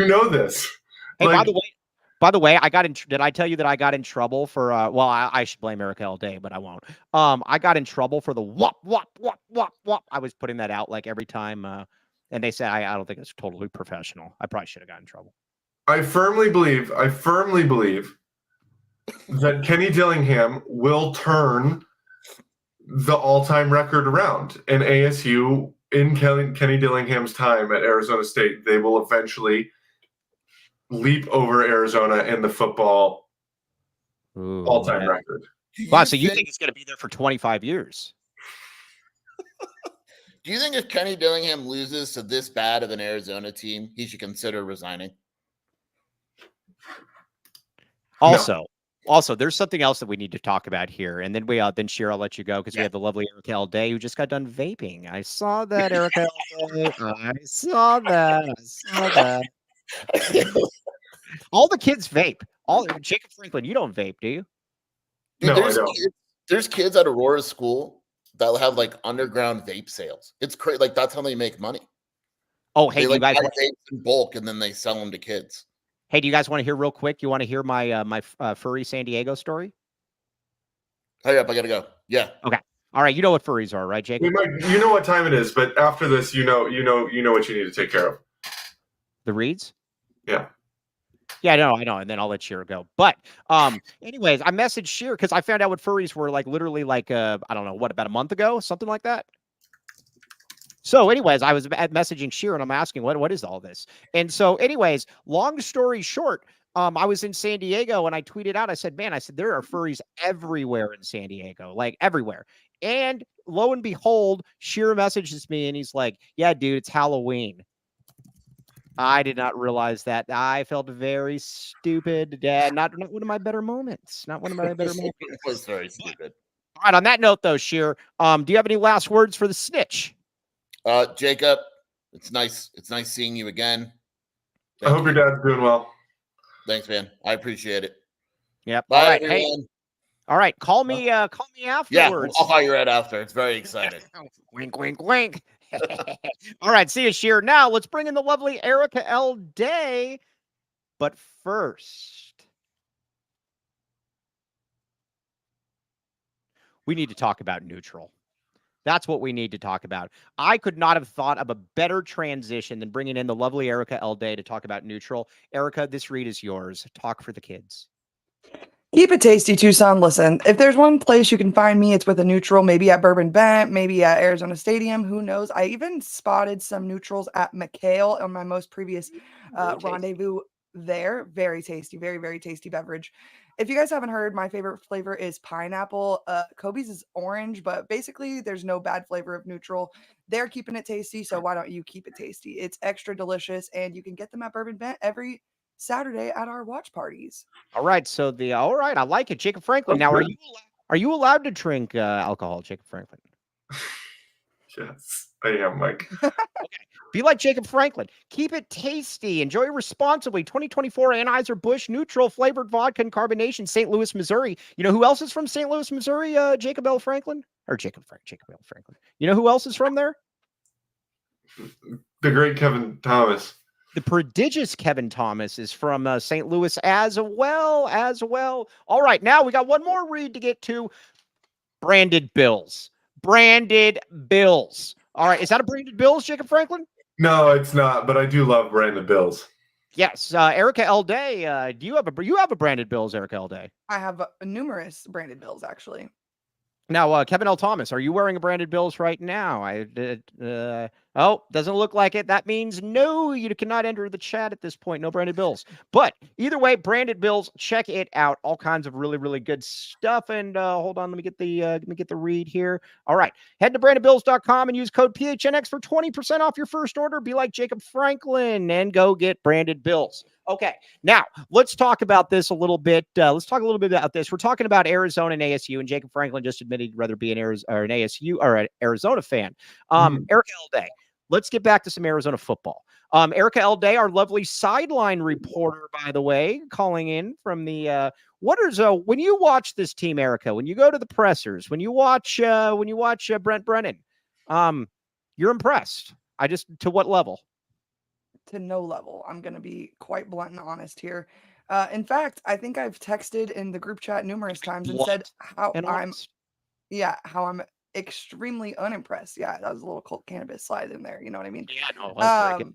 know this. Hey, by the way, I got in. Did I tell you that I got in trouble for? Well, I should blame Erica all day, but I won't. I got in trouble for the whop whop whop whop whop. I was putting that out like every time, and they said I don't think it's totally professional. I probably should have gotten in trouble. I firmly believe that Kenny Dillingham will turn the all-time record around, and ASU in Kenny Dillingham's time at Arizona State, they will eventually leap over Arizona in the football all-time record. Wow, so you think he's going to be there for 25 years? Do you think if Kenny Dillingham loses to this bad of an Arizona team, he should consider resigning? Also, there's something else that we need to talk about here, and then then Scheer, I'll let you go because we have the lovely Erica all day who just got done vaping. I saw that, Erica. I saw that. All the kids vape. Jacob Franklin, you don't vape, do you? Dude, No, I don't. There's kids at Aurora School that have like underground vape sales. It's crazy. Like that's how they make money. Oh, hey, they you guys buy vapes in bulk and then they sell them to kids. Hey, do you guys want to hear real quick? You want to hear my furry San Diego story? Hurry up, I gotta go. Yeah. Okay. All right. You know what furries are, right, Jacob? You know what time it is, but after this, you know what you need to take care of. The reeds? Yeah. Yeah, I know. And then I'll let Scheer go. But anyways, I messaged Scheer because I found out what furries were like literally like I don't know, about a month ago, something like that. So anyways, I was messaging Scheer and I'm asking what is all this? And so anyways, long story short, I was in San Diego and I tweeted out, I said, there are furries everywhere in San Diego, like everywhere. And lo and behold, Scheer messages me and he's like, yeah, dude, it's Halloween. I did not realize that. I felt very stupid. Not one of my better moments. Not one of my better moments. It was very stupid. All right. On that note, though, Scheer, do you have any last words for the snitch? Jacob, it's nice. It's nice seeing you again. I hope your dad's doing well. Thanks, man. I appreciate it. Yep. Bye, all right. everyone. Hey. All right. Call me afterwards. Yeah, I'll call you right after. It's very exciting. Wink, wink, wink. All right. See you, Scheer. Now let's bring in the lovely Erica L. Day. But first, we need to talk about NUTRL. That's what we need to talk about. I could not have thought of a better transition than bringing in the lovely Erica L. Day to talk about NUTRL. Erica, this read is yours. Talk for the kids. Keep it tasty, Tucson. Listen, if there's one place you can find me, it's with a NUTRL, maybe at Bourbon, maybe at Arizona Stadium. Who knows? I even spotted some NUTRLs at McHale on my most previous rendezvous there. Very tasty, very, very tasty beverage. If you guys haven't heard, my favorite flavor is pineapple. Kobe's is orange, but basically there's no bad flavor of NUTRL. They're keeping it tasty, so why don't you keep it tasty? It's extra delicious, and you can get them at Bourbon every Saturday at our watch parties. All right. So all right. I like it. Jacob Franklin. Now, are you allowed to drink alcohol, Jacob Franklin? Yes, I am, Mike. Okay. Be like Jacob Franklin. Keep it tasty. Enjoy responsibly. 2024 Anheuser-Busch NUTRL flavored vodka and carbonation, St. Louis, Missouri. You know who else is from St. Louis, Missouri? Jacob L. Franklin? Or Jacob L. Franklin. You know who else is from there? The great Kevin Thomas. The prodigious Kevin Thomas is from St. Louis as well. All right, now we got one more read to get to. Branded Bills. All right, is that a Branded Bills, Jacob Franklin? No, it's not, but I do love Branded Bills. Yes, Erica L. Day. Do you have a Branded Bills, Erica L. Day? I have numerous Branded Bills, actually. Now, Kevin L. Thomas, are you wearing a Branded Bills right now? Doesn't look like it. That means no, you cannot enter the chat at this point. No Branded Bills. But either way, Branded Bills, check it out. All kinds of really, really good stuff. And hold on, let me get the read here. All right, head to brandedbills.com and use code PHNX for 20% off your first order. Be like Jacob Franklin and go get Branded Bills. Okay, now let's talk about this a little bit. Let's talk a little bit about this. We're talking about Arizona and ASU, and Jacob Franklin just admitted he'd rather be an ASU or an Arizona fan. Erica L. Day, let's get back to some Arizona football. Erica L. Day, our lovely sideline reporter, by the way, calling in from the What is when you watch this team, Erica? When you go to the pressers, when you watch Brent Brennan, you're impressed. To what level? To no level. I'm going to be quite blunt and honest here. In fact, I think I've texted in the group chat numerous times and said how I'm extremely unimpressed. Yeah, that was a little cold cannabis slide in there. You know what I mean? Yeah, no, that's very good.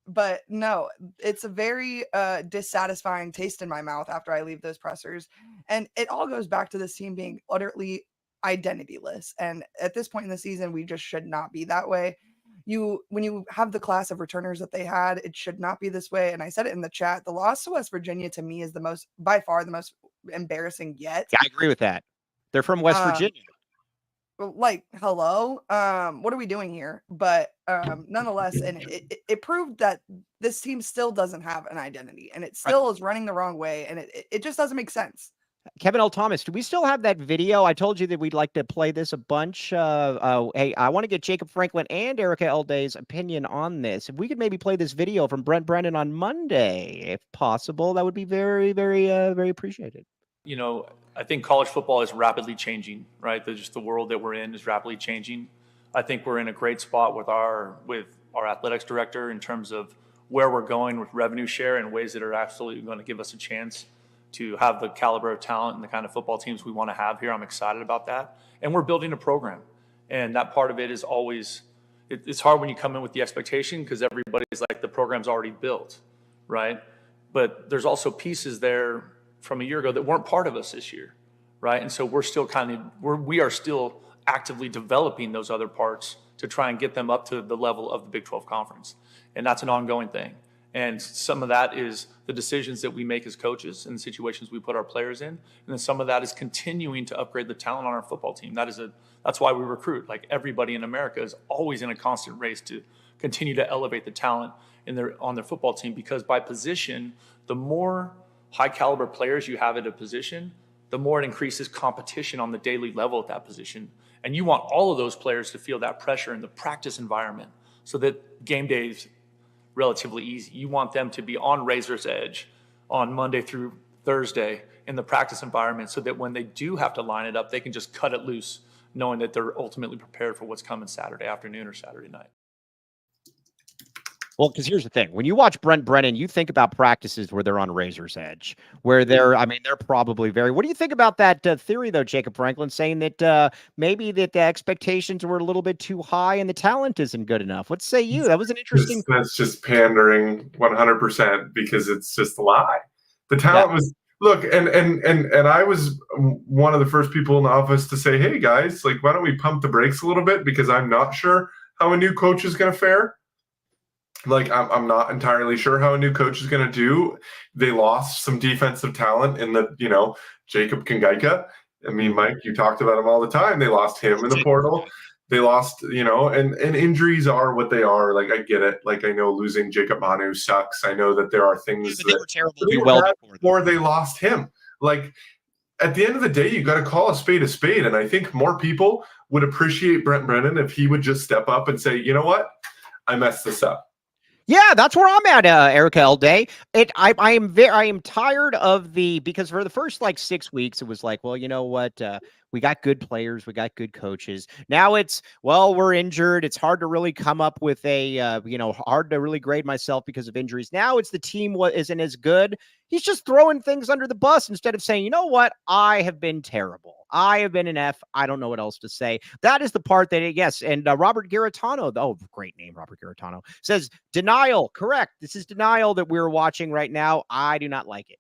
But no, it's a very dissatisfying taste in my mouth after I leave those pressers. And it all goes back to this team being utterly identityless. And at this point in the season, we just should not be that way. When you have the class of returners that they had, it should not be this way. And I said it in the chat, the loss to West Virginia to me is by far the most embarrassing yet. Yeah, I agree with that. They're from West Virginia. Like, hello, what are we doing here? But nonetheless, and it proved that this team still doesn't have an identity, and it still is running the wrong way, and it just doesn't make sense. Kevin L. Thomas, do we still have that video? I told you that we'd like to play this a bunch. Hey, I want to get Jacob Franklin and Erica Elde's opinion on this. If we could maybe play this video from Brent Brennan on Monday, if possible, that would be very, very, very appreciated. You know, I think college football is rapidly changing, right? Just the world that we're in is rapidly changing. I think we're in a great spot with our athletics director in terms of where we're going with revenue share in ways that are absolutely going to give us a chance to have the caliber of talent and the kind of football teams we want to have here. I'm excited about that. And we're building a program. And that part of it is always, it's hard when you come in with the expectation because everybody's like, the program's already built, right? But there's also pieces there from a year ago that weren't part of us this year, right? And so we're still we are still actively developing those other parts to try and get them up to the level of the Big 12 Conference. And that's an ongoing thing. And some of that is the decisions that we make as coaches and the situations we put our players in. And then some of that is continuing to upgrade the talent on our football team. That's why we recruit. Like everybody in America is always in a constant race to continue to elevate the talent on their football team, because by position, the more high caliber players you have at a position, the more it increases competition on the daily level at that position. And you want all of those players to feel that pressure in the practice environment so that game day is relatively easy. You want them to be on razor's edge on Monday through Thursday in the practice environment so that when they do have to line it up, they can just cut it loose, knowing that they're ultimately prepared for what's coming Saturday afternoon or Saturday night. Well, because here's the thing. When you watch Brent Brennan, you think about practices where they're on razor's edge, where they're probably what do you think about that theory, though, Jacob Franklin, saying that maybe that the expectations were a little bit too high and the talent isn't good enough? What say you? That was an interesting. That's just pandering 100% because it's just a lie. The talent was, look, and I was one of the first people in the office to say, hey, guys, like, why don't we pump the brakes a little bit, because I'm not sure how a new coach is going to fare. Like, I'm not entirely sure how a new coach is going to do. They lost some defensive talent in the, Jacob Kangaika. I mean, Mike, you talked about him all the time. They lost him in the portal. They lost, and injuries are what they are. Like, I get it. Like, I know losing Jacob Manu sucks. I know that there are things they were terrible before they lost him. Like, at the end of the day, you got to call a spade. And I think more people would appreciate Brent Brennan if he would just step up and say, you know what? I messed this up. Yeah, that's where I'm at, Erica Elday. I am tired of because for the first 6 weeks it was like, well, you know what, we got good players, we got good coaches. Now it's, well, we're injured. It's hard to really come up with hard to really grade myself because of injuries. Now it's the team isn't as good. He's just throwing things under the bus instead of saying, you know what, I have been terrible. I have been an F. I don't know what else to say. That is the part that, yes. And Robert Garitano, great name, Robert Garitano, says denial. Correct. This is denial that we're watching right now. I do not like it.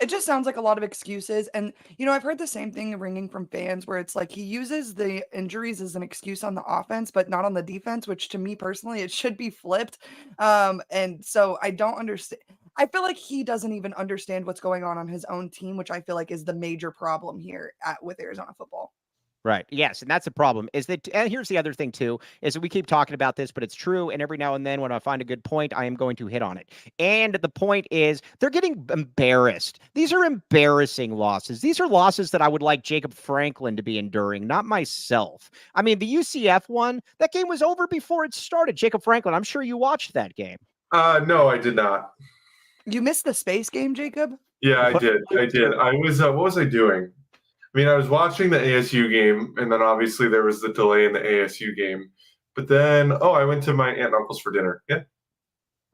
It just sounds like a lot of excuses. And, I've heard the same thing ringing from fans where it's like he uses the injuries as an excuse on the offense, but not on the defense, which to me personally, it should be flipped. And so I don't understand. I feel like he doesn't even understand what's going on his own team, which I feel like is the major problem here with Arizona football. Right. Yes. And that's the problem is that, and here's the other thing too, is that we keep talking about this, but it's true. And every now and then when I find a good point, I am going to hit on it. And the point is they're getting embarrassed. These are embarrassing losses. These are losses that I would like Jacob Franklin to be enduring, not myself. I mean, the UCF one, that game was over before it started. Jacob Franklin, I'm sure you watched that game. No, I did not. You missed the space game, Jacob? Yeah, I did. I was. What was I doing? I mean, I was watching the ASU game, and then obviously there was the delay in the ASU game. But then, I went to my aunt and uncle's for dinner. Yeah.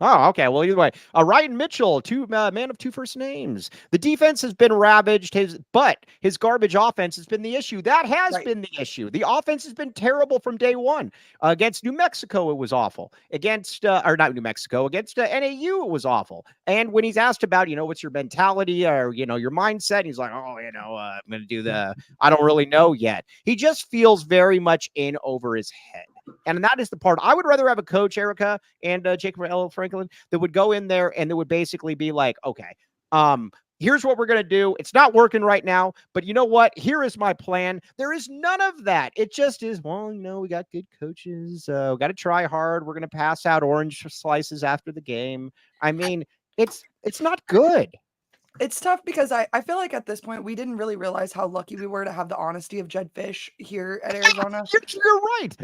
Oh, okay. Well, either way, Ryan Mitchell, man of two first names. The defense has been ravaged, but his garbage offense has been the issue. That has been the issue. The offense has been terrible from day one. Against New Mexico, it was awful. Against, or not New Mexico, against NAU, it was awful. And when he's asked about, what's your mentality or, your mindset, he's like, I'm going to do I don't really know yet. He just feels very much in over his head. And that is the part I would rather have a coach, Erica and Jacob L. Franklin, that would go in there and that would basically be like, okay, here's what we're going to do. It's not working right now, but you know what? Here is my plan. There is none of that. It just is, we got good coaches. We got to try hard. We're going to pass out orange slices after the game. I mean, it's not good. It's tough because I feel like at this point we didn't really realize how lucky we were to have the honesty of Jed Fish here at Arizona. You're right.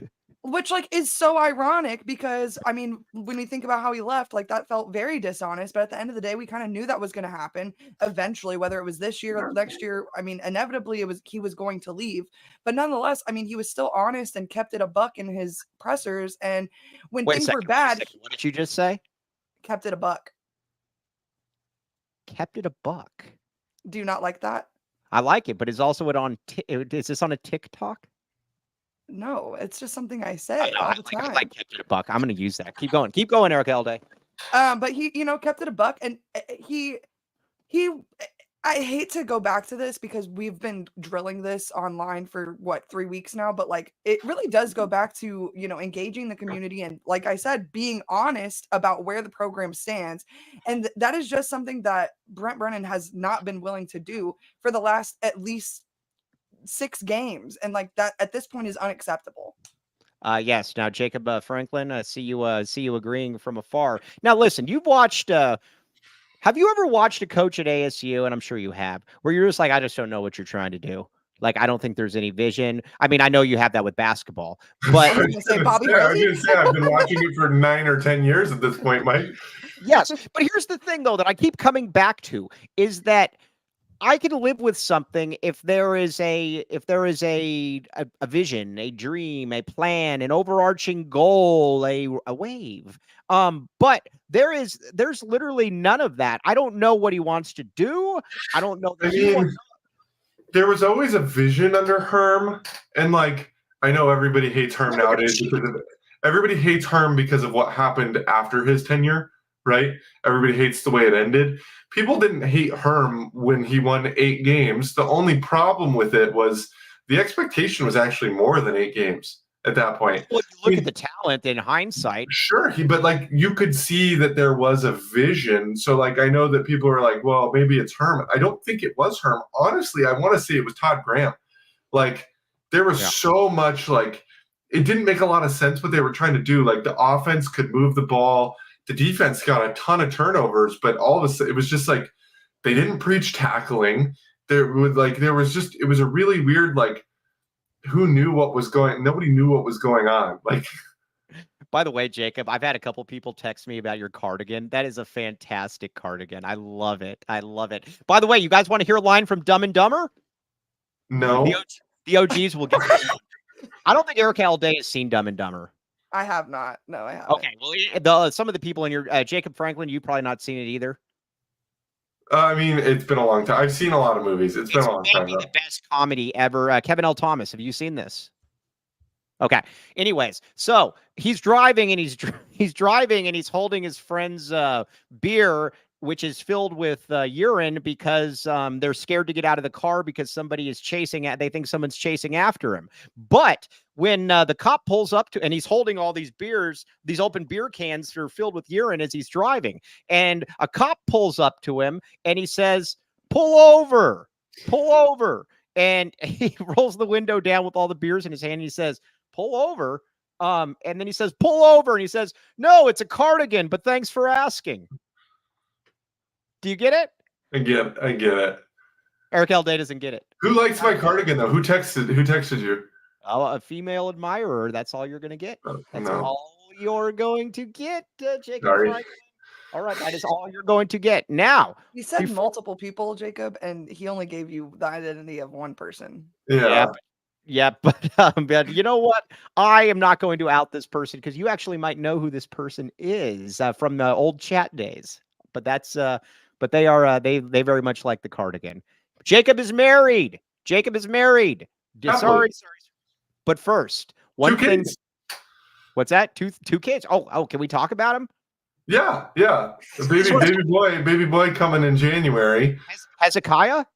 Which is so ironic because when we think about how he left, that felt very dishonest. But at the end of the day, we kind of knew that was going to happen eventually, whether it was this year or next year. Inevitably he was going to leave. But nonetheless, he was still honest and kept it a buck in his pressers. And when things were bad, what did you just say? Kept it a buck. Kept it a buck. Do you not like that? I like it, but is this on a TikTok? No, it's just something I say all the time. I like kept it a buck. I'm going to use that. Keep going, Eric Elday. But he, kept it a buck, and he. I hate to go back to this because we've been drilling this online for 3 weeks now, but it really does go back to engaging the community and, like I said, being honest about where the program stands, and that is just something that Brent Brennan has not been willing to do for the last at least 6 games, and that at this point is unacceptable. Yes. Now, Jacob Franklin, see you agreeing from afar. Now, listen, you've watched. Have you ever watched a coach at ASU, and I'm sure you have, where you're just like, I just don't know what you're trying to do. I don't think there's any vision. I mean, I know you have that with basketball, but I was gonna say Bobby Hurley. I've been watching it for 9 or 10 years at this point, Mike. Yes, but here's the thing, though, that I keep coming back to is that I can live with something if there is a vision, a dream, a plan, an overarching goal, a wave. But there's literally none of that. I don't know what he wants to do. I don't know. There was always a vision under Herm, and I know everybody hates Herm nowadays everybody hates Herm because of what happened after his tenure. Right? Everybody hates the way it ended. People didn't hate Herm when he won 8 games. The only problem with it was the expectation was actually more than 8 games at that point. Well, you look at the talent in hindsight. Sure, but you could see that there was a vision. So I know that people are like, well, maybe it's Herm. I don't think it was Herm. Honestly, I want to say it was Todd Graham. There was so much it didn't make a lot of sense what they were trying to do. The offense could move the ball. The defense got a ton of turnovers, but all of a sudden it was just they didn't preach tackling. It was a really weird, who knew what was nobody knew what was going on. By the way, Jacob, I've had a couple people text me about your cardigan. That is a fantastic cardigan. I love it. By the way, you guys want to hear a line from Dumb and Dumber? No. The OGs will get I don't think Eric Alday has seen Dumb and Dumber. I have not. No, I haven't. Okay, well, some of the people in your Jacob Franklin, you probably not seen it either. It's been a long time. I've seen a lot of movies. It's been a long time. The best comedy ever. Kevin L. Thomas, have you seen this? Okay. Anyways, so he's driving and he's holding his friend's beer, which is filled with urine because they're scared to get out of the car because they think someone's chasing after him. But when the cop pulls up and he's holding all these beers, these open beer cans that are filled with urine as he's driving, and a cop pulls up to him and he says, pull over. And he rolls the window down with all the beers in his hand. And he says, pull over. And then he says, pull over. And he says, no, it's a cardigan, but thanks for asking. Do you get it? I get it. Eric Alday doesn't get it. Who likes my cardigan though? Who texted you? Oh, a female admirer. That's all you're going to get. That's all you're going to get, Jacob. Sorry. All right, that is all you're going to get. Now, He said before- multiple people, Jacob, and he only gave you the identity of one person. Yeah. Yeah, but you know what? I am not going to out this person because you actually might know who this person is from the old chat days. But that's but they are they very much like the cardigan. Jacob is married. Jacob is married. Sorry. But first, one Two thing. kids. What's that? Two kids. Oh, can we talk about him? Yeah. Baby boy coming in January. Hezekiah?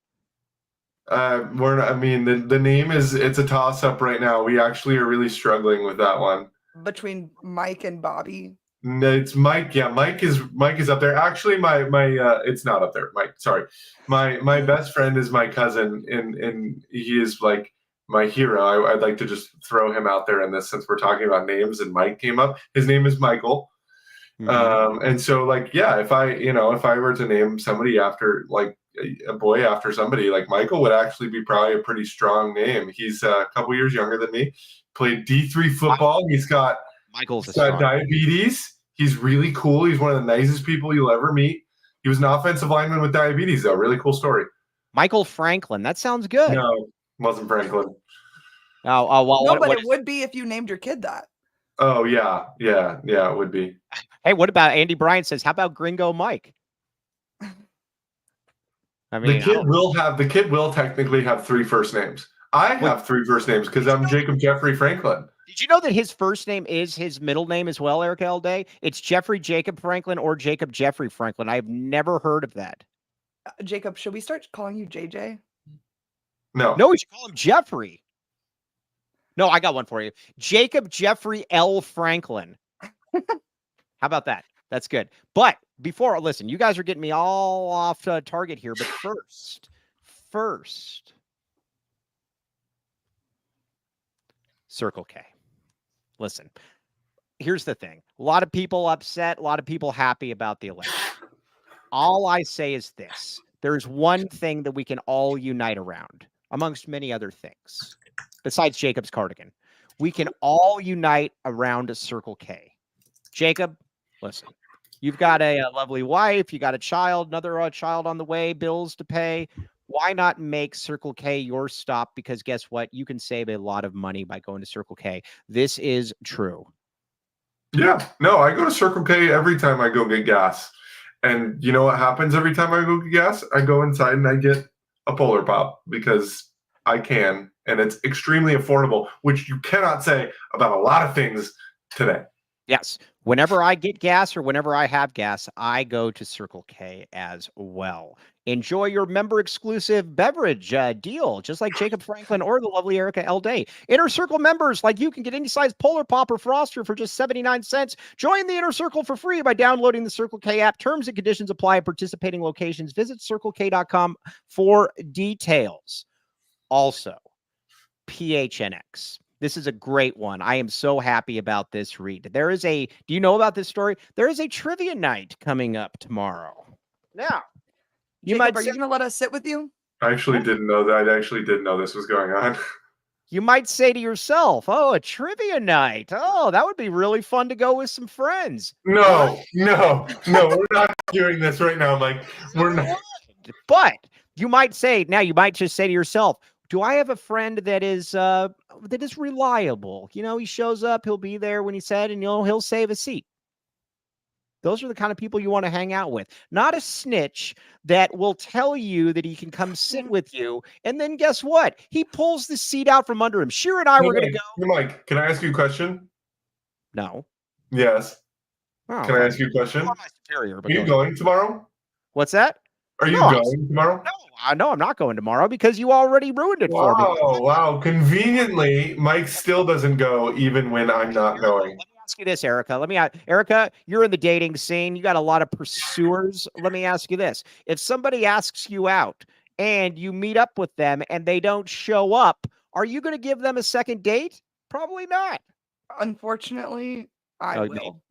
The name it's a toss up right now. We actually are really struggling with that one. Between Mike and Bobby. No, it's Mike. Yeah, Mike is up there. Actually, my it's not up there. Mike, sorry. My best friend is my cousin, and he is like my hero. I'd like to just throw him out there in this since we're talking about names and Mike came up. His name is Michael. And so if I were to name somebody after like a boy after somebody, like Michael would actually be probably a pretty strong name. He's a couple years younger than me, played D3 football. He's got diabetes. He's really cool. He's one of the nicest people you'll ever meet. He was an offensive lineman with diabetes, though. Really cool story. Michael Franklin. That sounds good. No, wasn't Franklin. Well, No, but it would be if you named your kid that. Oh yeah, it would be. Hey, what about Andy Bryant says? How about Gringo Mike? I mean, the kid will technically have 3 first names. I have 3 first names because I'm Jacob Jeffrey Franklin. Did you know that his first name is his middle name as well, Eric Alday? It's Jeffrey Jacob Franklin or Jacob Jeffrey Franklin. I've never heard of that. Jacob, should we start calling you JJ? No, we should call him Jeffrey. No, I got one for you. Jacob Jeffrey L. Franklin. How about that? That's good. But before, listen, you guys are getting me all off target here. But first, Circle K. Listen, here's the thing. A lot of people upset, a lot of people happy about the election. All I say is this. There's one thing that we can all unite around, amongst many other things, besides Jacob's cardigan. We can all unite around a Circle K. Jacob, listen, you've got a lovely wife, you got a child, another child on the way, bills to pay. Why not make Circle K your stop? Because guess what? You can save a lot of money by going to Circle K. This is true. Yeah. No, I go to Circle K every time I go get gas. And you know what happens every time I go get gas? I go inside and I get a Polar Pop because I can. And it's extremely affordable, which you cannot say about a lot of things today. Yes. Whenever I get gas or whenever I have gas, I go to Circle K as well. Enjoy your member-exclusive beverage deal, just like Jacob Franklin or the lovely Erica Alday. Inner Circle members like you can get any size Polar Pop or Froster for just 79 cents. Join the Inner Circle for free by downloading the Circle K app. Terms and conditions apply at participating locations. Visit CircleK.com for details. Also, PHNX. This is a great one. I am so happy about this read. Do you know about this story? There is a trivia night coming up tomorrow. Now, are you going to let us sit with you? I actually didn't know that. I actually didn't know this was going on. You might say to yourself, oh, a trivia night. Oh, that would be really fun to go with some friends. No, we're not doing this right now, Mike. We're not. But you might just say to yourself, do I have a friend that is reliable? You know, he shows up, he'll be there when he said, and he'll save a seat. Those are the kind of people you want to hang out with. Not a snitch that will tell you that he can come sit with you, and then guess what? He pulls the seat out from under him. Scheer and I were going to go. Mike, can I ask you a question? No. Yes. Oh, can I ask you a question? Well, my superior, are you going tomorrow? What's that? Are you going tomorrow? No, I'm not going tomorrow because you already ruined it for me. Wow. Conveniently, Mike still doesn't go even when I'm not going. Let me ask you this, Erica. Erica, you're in the dating scene. You got a lot of pursuers. Let me ask you this. If somebody asks you out and you meet up with them and they don't show up, are you going to give them a second date? Probably not. Unfortunately, I will.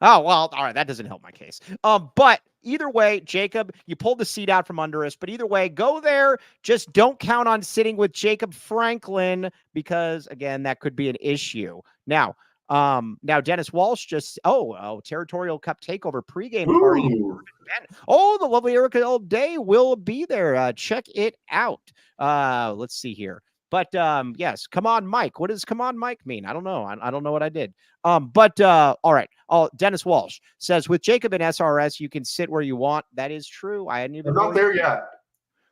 Oh, well, all right. That doesn't help my case. But either way, Jacob, you pulled the seat out from under us. But either way, go there. Just don't count on sitting with Jacob Franklin because, again, that could be an issue. Now, Now Dennis Walsh just Territorial Cup takeover pregame party. Ooh. Oh, the lovely Erica all day will be there. Check it out. Let's see here. But yes, come on, Mike. What does come on, Mike mean? I don't know. I don't know what I did. But all right. Dennis Walsh says with Jacob and SRS, you can sit where you want. That is true. I hadn't even. I'm not there yet.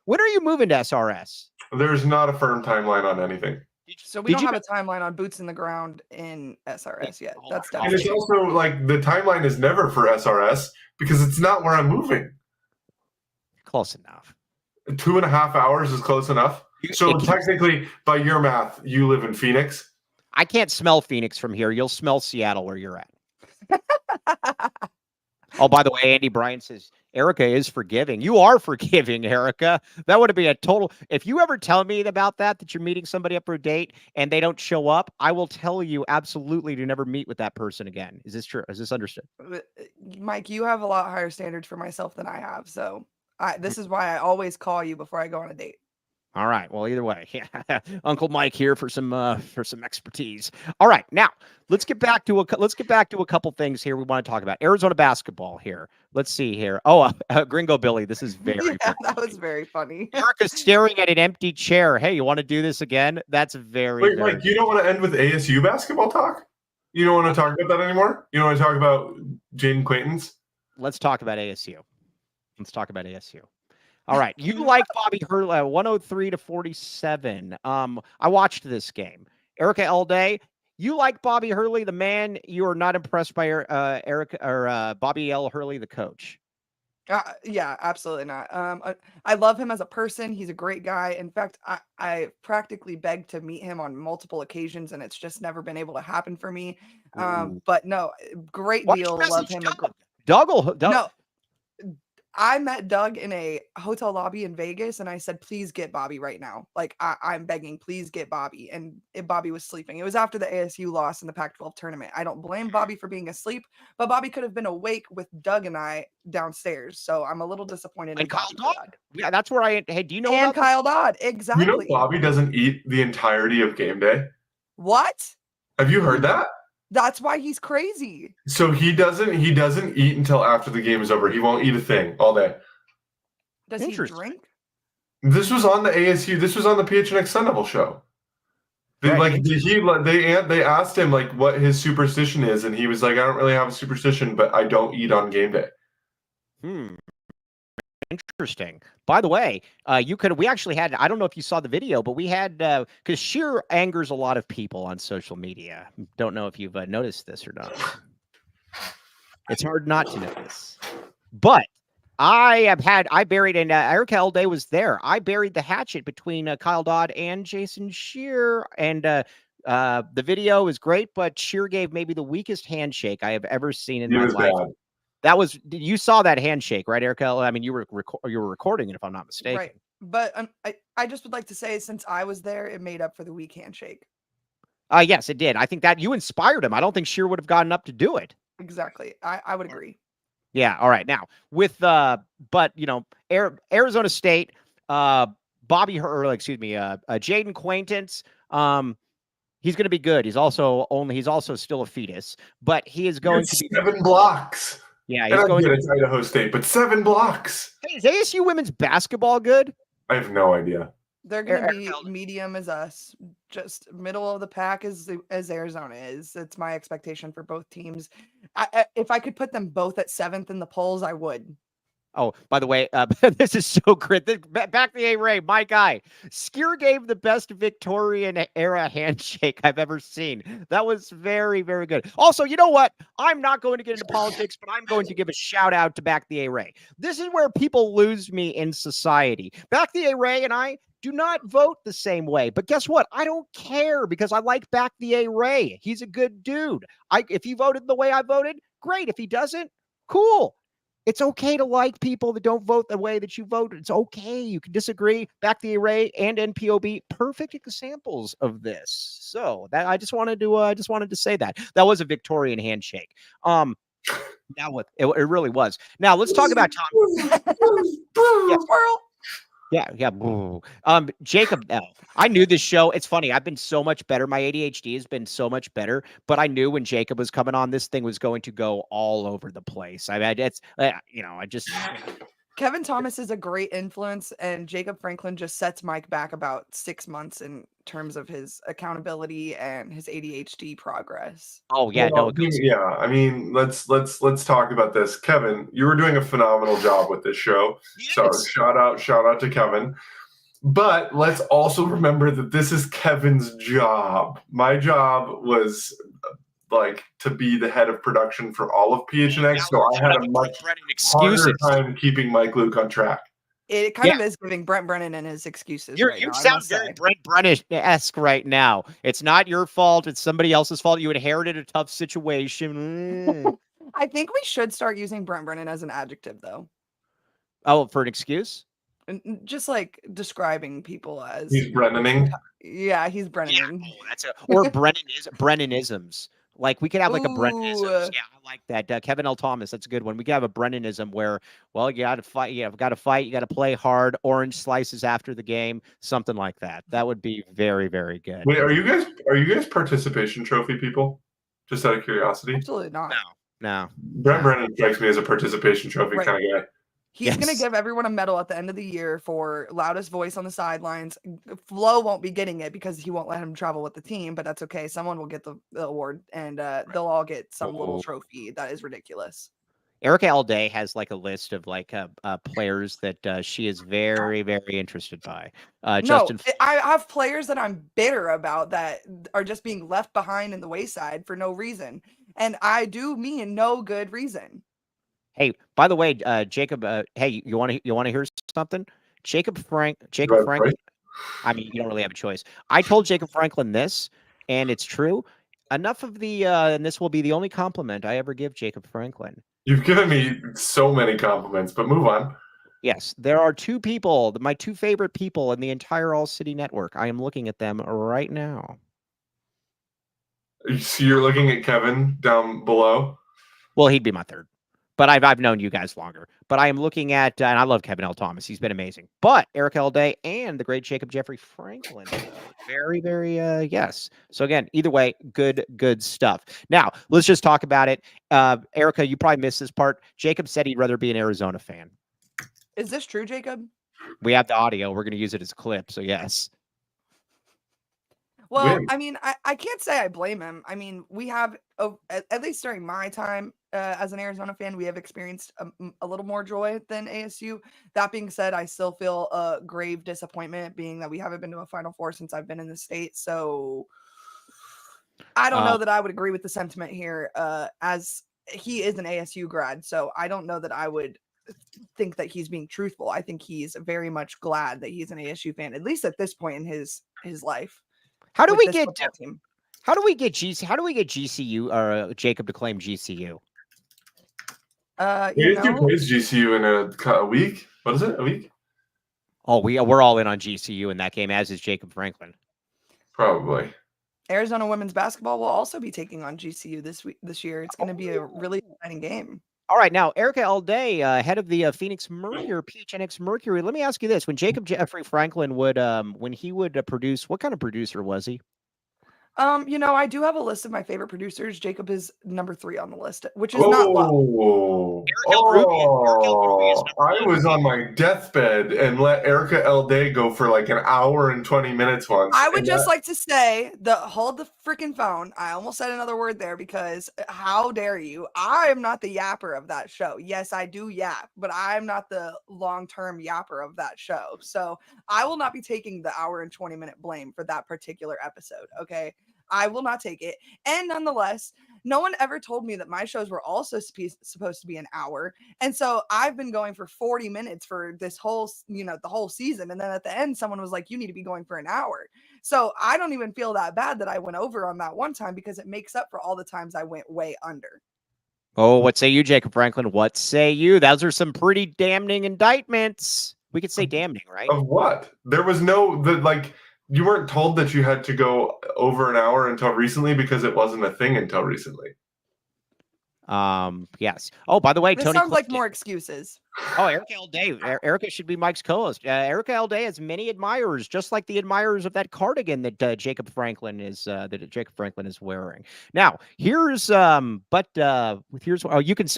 When are you moving to SRS? There's not a firm timeline on anything. So we don't have a timeline on boots in the ground in SRS yet. That's and it's also like the timeline is never for SRS because it's not where I'm moving. Close enough. 2.5 hours is close enough. So technically, by your math, you live in Phoenix. I can't smell Phoenix from here. You'll smell Seattle where you're at. Oh, by the way, Andy Bryant says, Erica is forgiving. You are forgiving, Erica. That would be a total. If you ever tell me about that you're meeting somebody up for a date and they don't show up, I will tell you absolutely to never meet with that person again. Is this true? Is this understood? Mike, you have a lot higher standards for myself than I have. So this is why I always call you before I go on a date. All right. Well, either way, yeah. Uncle Mike here for some expertise. All right. Now let's get back to a couple things here we want to talk about. Arizona basketball here. Let's see here. Oh, Gringo Billy. This is very that was very funny. Erica's staring at an empty chair. Hey, you want to do this again? That's very. Wait, Mike, you don't want to end with ASU basketball talk? You don't want to talk about that anymore? You don't want to talk about Jaden Quaintance? Let's talk about ASU. All right. You like Bobby Hurley, 103-47. I watched this game. Erica all day. You like Bobby Hurley, the man. You are not impressed by Erica or Bobby L. Hurley, the coach. Yeah, absolutely not. I love him as a person. He's a great guy. In fact, I practically begged to meet him on multiple occasions, and it's just never been able to happen for me. But no, great deal. Love him. Doug. No. I met Doug in a hotel lobby in Vegas and I said, please get Bobby right now. Like, I'm begging, please get Bobby. And Bobby was sleeping. It was after the ASU loss in the Pac-12 tournament. I don't blame Bobby for being asleep, but Bobby could have been awake with Doug and I downstairs. So I'm a little disappointed in Kyle Bobby. Dodd. Yeah, that's where hey, do you know? And Kyle Dodd. Exactly. You know Bobby doesn't eat the entirety of game day? What? Have you heard that? That's why he's crazy. So he doesn't eat until after the game is over. He won't eat a thing all day. Does he drink? This was on the ASU. This was on the PHNX Sun Devil show. They asked him like what his superstition is, and he was like, I don't really have a superstition, but I don't eat on game day. Interesting. By the way, we actually had, I don't know if you saw the video, but we had, because Scheer angers a lot of people on social media. Don't know if you've noticed this or not. It's hard not to notice. But I buried, and Erica all day was there. I buried the hatchet between Kyle Dodd and Jason Scheer. And the video is great, but Scheer gave maybe the weakest handshake I have ever seen in my life. Bad. That was, you saw that handshake, right, Erica? I mean, you were recording it, if I'm not mistaken. Right. But I just would like to say, since I was there, it made up for the weak handshake. Yes, it did. I think that you inspired him. I don't think Scheer would have gotten up to do it. Exactly. I would agree. Yeah. All right. Now with, but you know, Arizona State, Bobby Hurley, Jaden Quaintance, he's going to be good. He's also still a fetus, but he is going to be 7 blocks. Yeah, he's going to Idaho State, but 7 blocks. Hey, is ASU women's basketball good? I have no idea. They're going to be medium as us, just middle of the pack as Arizona is. It's my expectation for both teams. If I could put them both at 7th in the polls, I would. Oh, by the way, this is so great. Back the A-Ray, my guy. Scheer gave the best Victorian era handshake I've ever seen. That was very, very good. Also, you know what? I'm not going to get into politics, but I'm going to give a shout out to Back the A-Ray. This is where people lose me in society. Back the A-Ray and I do not vote the same way. But guess what? I don't care because I like Back the A-Ray. He's a good dude. If he voted the way I voted, great. If he doesn't, cool. It's okay to like people that don't vote the way that you voted. It's okay. You can disagree. Back the Array and NPOB, perfect examples of this. So that I just wanted to say that was a Victorian handshake. Now what it really was. Now let's talk about Tommy. Squirrel. Yeah. Boo. Jacob, I knew this show. It's funny. I've been so much better. My ADHD has been so much better, but I knew when Jacob was coming on, this thing was going to go all over the place. I mean, it's, I just. Kevin Thomas is a great influence, and Jacob Franklin just sets Mike back about 6 months in terms of his accountability and his ADHD progress. Oh yeah, Well, no, it goes. yeah. I mean, let's talk about this. Kevin, you were doing a phenomenal job with this show. So Yes. shout out to Kevin. But let's also remember that this is Kevin's job. My job was like to be the head of production for all of PHNX, so I had a much harder time keeping Mike Luke on track. It kind of is giving Brent Brennan and his excuses. You right now, I sound must very say. Brent Brennan-esque right now. It's not your fault. It's somebody else's fault. You inherited a tough situation. I think we should start using Brent Brennan as an adjective, though. Oh, for an excuse? Just like describing people as He's Brennaning. Yeah, he's Brennaning. Yeah, or Brennanisms. Like we could have like a Brennanisms. Yeah, I like that. Kevin L. Thomas, that's a good one. We could have a Brennanism where, well, you got to fight. You got to fight. You got to play hard. Orange slices after the game, something like that. That would be very, very good. Wait, are you guys participation trophy people? Just out of curiosity. Absolutely not. No. Brent Brennan strikes me as a participation trophy kind of guy. He's going to give everyone a medal at the end of the year for loudest voice on the sidelines. Flo won't be getting it because he won't let him travel with the team, but that's okay. Someone will get the award, and they'll all get some little trophy. That is ridiculous. Erica Alday has like a list of like players that she is very, very interested by. Justin, I have players that I'm bitter about that are just being left behind in the wayside for no reason, and I do mean no good reason. Hey, by the way, Jacob. Hey, you want to hear something? Jacob Franklin. I mean, you don't really have a choice. I told Jacob Franklin this, and it's true. Enough of the, and this will be the only compliment I ever give Jacob Franklin. You've given me so many compliments, but move on. Yes, there are two people, my two favorite people in the entire All City network. I am looking at them right now. So you're looking at Kevin down below? Well, he'd be my third. But I've known you guys longer. But I am looking at, and I love Kevin L. Thomas. He's been amazing. But Eric L. Day and the great Jacob Jeffrey Franklin. Very, very, yes. So again, either way, good stuff. Now, let's just talk about it. Erica, you probably missed this part. Jacob said he'd rather be an Arizona fan. Is this true, Jacob? We have the audio. We're going to use it as a clip. So yes. Well, I mean, I can't say I blame him. I mean, we have, at least during my time as an Arizona fan, we have experienced a little more joy than ASU. That being said, I still feel a grave disappointment being that we haven't been to a Final Four since I've been in the state. So I don't know that I would agree with the sentiment here, as he is an ASU grad. So I don't know that I would think that he's being truthful. I think he's very much glad that he's an ASU fan, at least at this point in his life. How do we get GCU or Jacob to claim GCU? ASU plays GCU in a week. What is it? A week? Oh, we're all in on GCU in that game, as is Jacob Franklin. Probably. Arizona women's basketball will also be taking on GCU this year. It's going to be a really exciting game. All right, now Erica Alday, head of the Phoenix Mercury, PHNX Mercury. Let me ask you this: when Jacob Jeffrey Franklin would, when he would produce, what kind of producer was he? I do have a list of my favorite producers. Jacob is number 3 on the list, which is not low. I was on my deathbed and let Erica L. Day go for like an hour and 20 minutes once. I would just like to say, hold the freaking phone. I almost said another word there because how dare you? I am not the yapper of that show. Yes, I do yap, but I'm not the long-term yapper of that show. So I will not be taking the hour and 20-minute blame for that particular episode. Okay. I will not take it. And nonetheless, no one ever told me that my shows were also supposed to be an hour. And so I've been going for 40 minutes for this whole, the whole season. And then at the end, someone was like, you need to be going for an hour. So I don't even feel that bad that I went over on that one time because it makes up for all the times I went way under. Oh, what say you, Jacob Franklin? What say you? Those are some pretty damning indictments. We could say damning, right? Of what? There was you weren't told that you had to go over an hour until recently because it wasn't a thing until recently. Yes. Oh, by the way, This Tony sounds like Clifton. more excuses. Oh, Erica L. Day. Erica should be Mike's co-host. Erica L. Day has many admirers, just like the admirers of that cardigan that Jacob Franklin is wearing. Now, here's you can.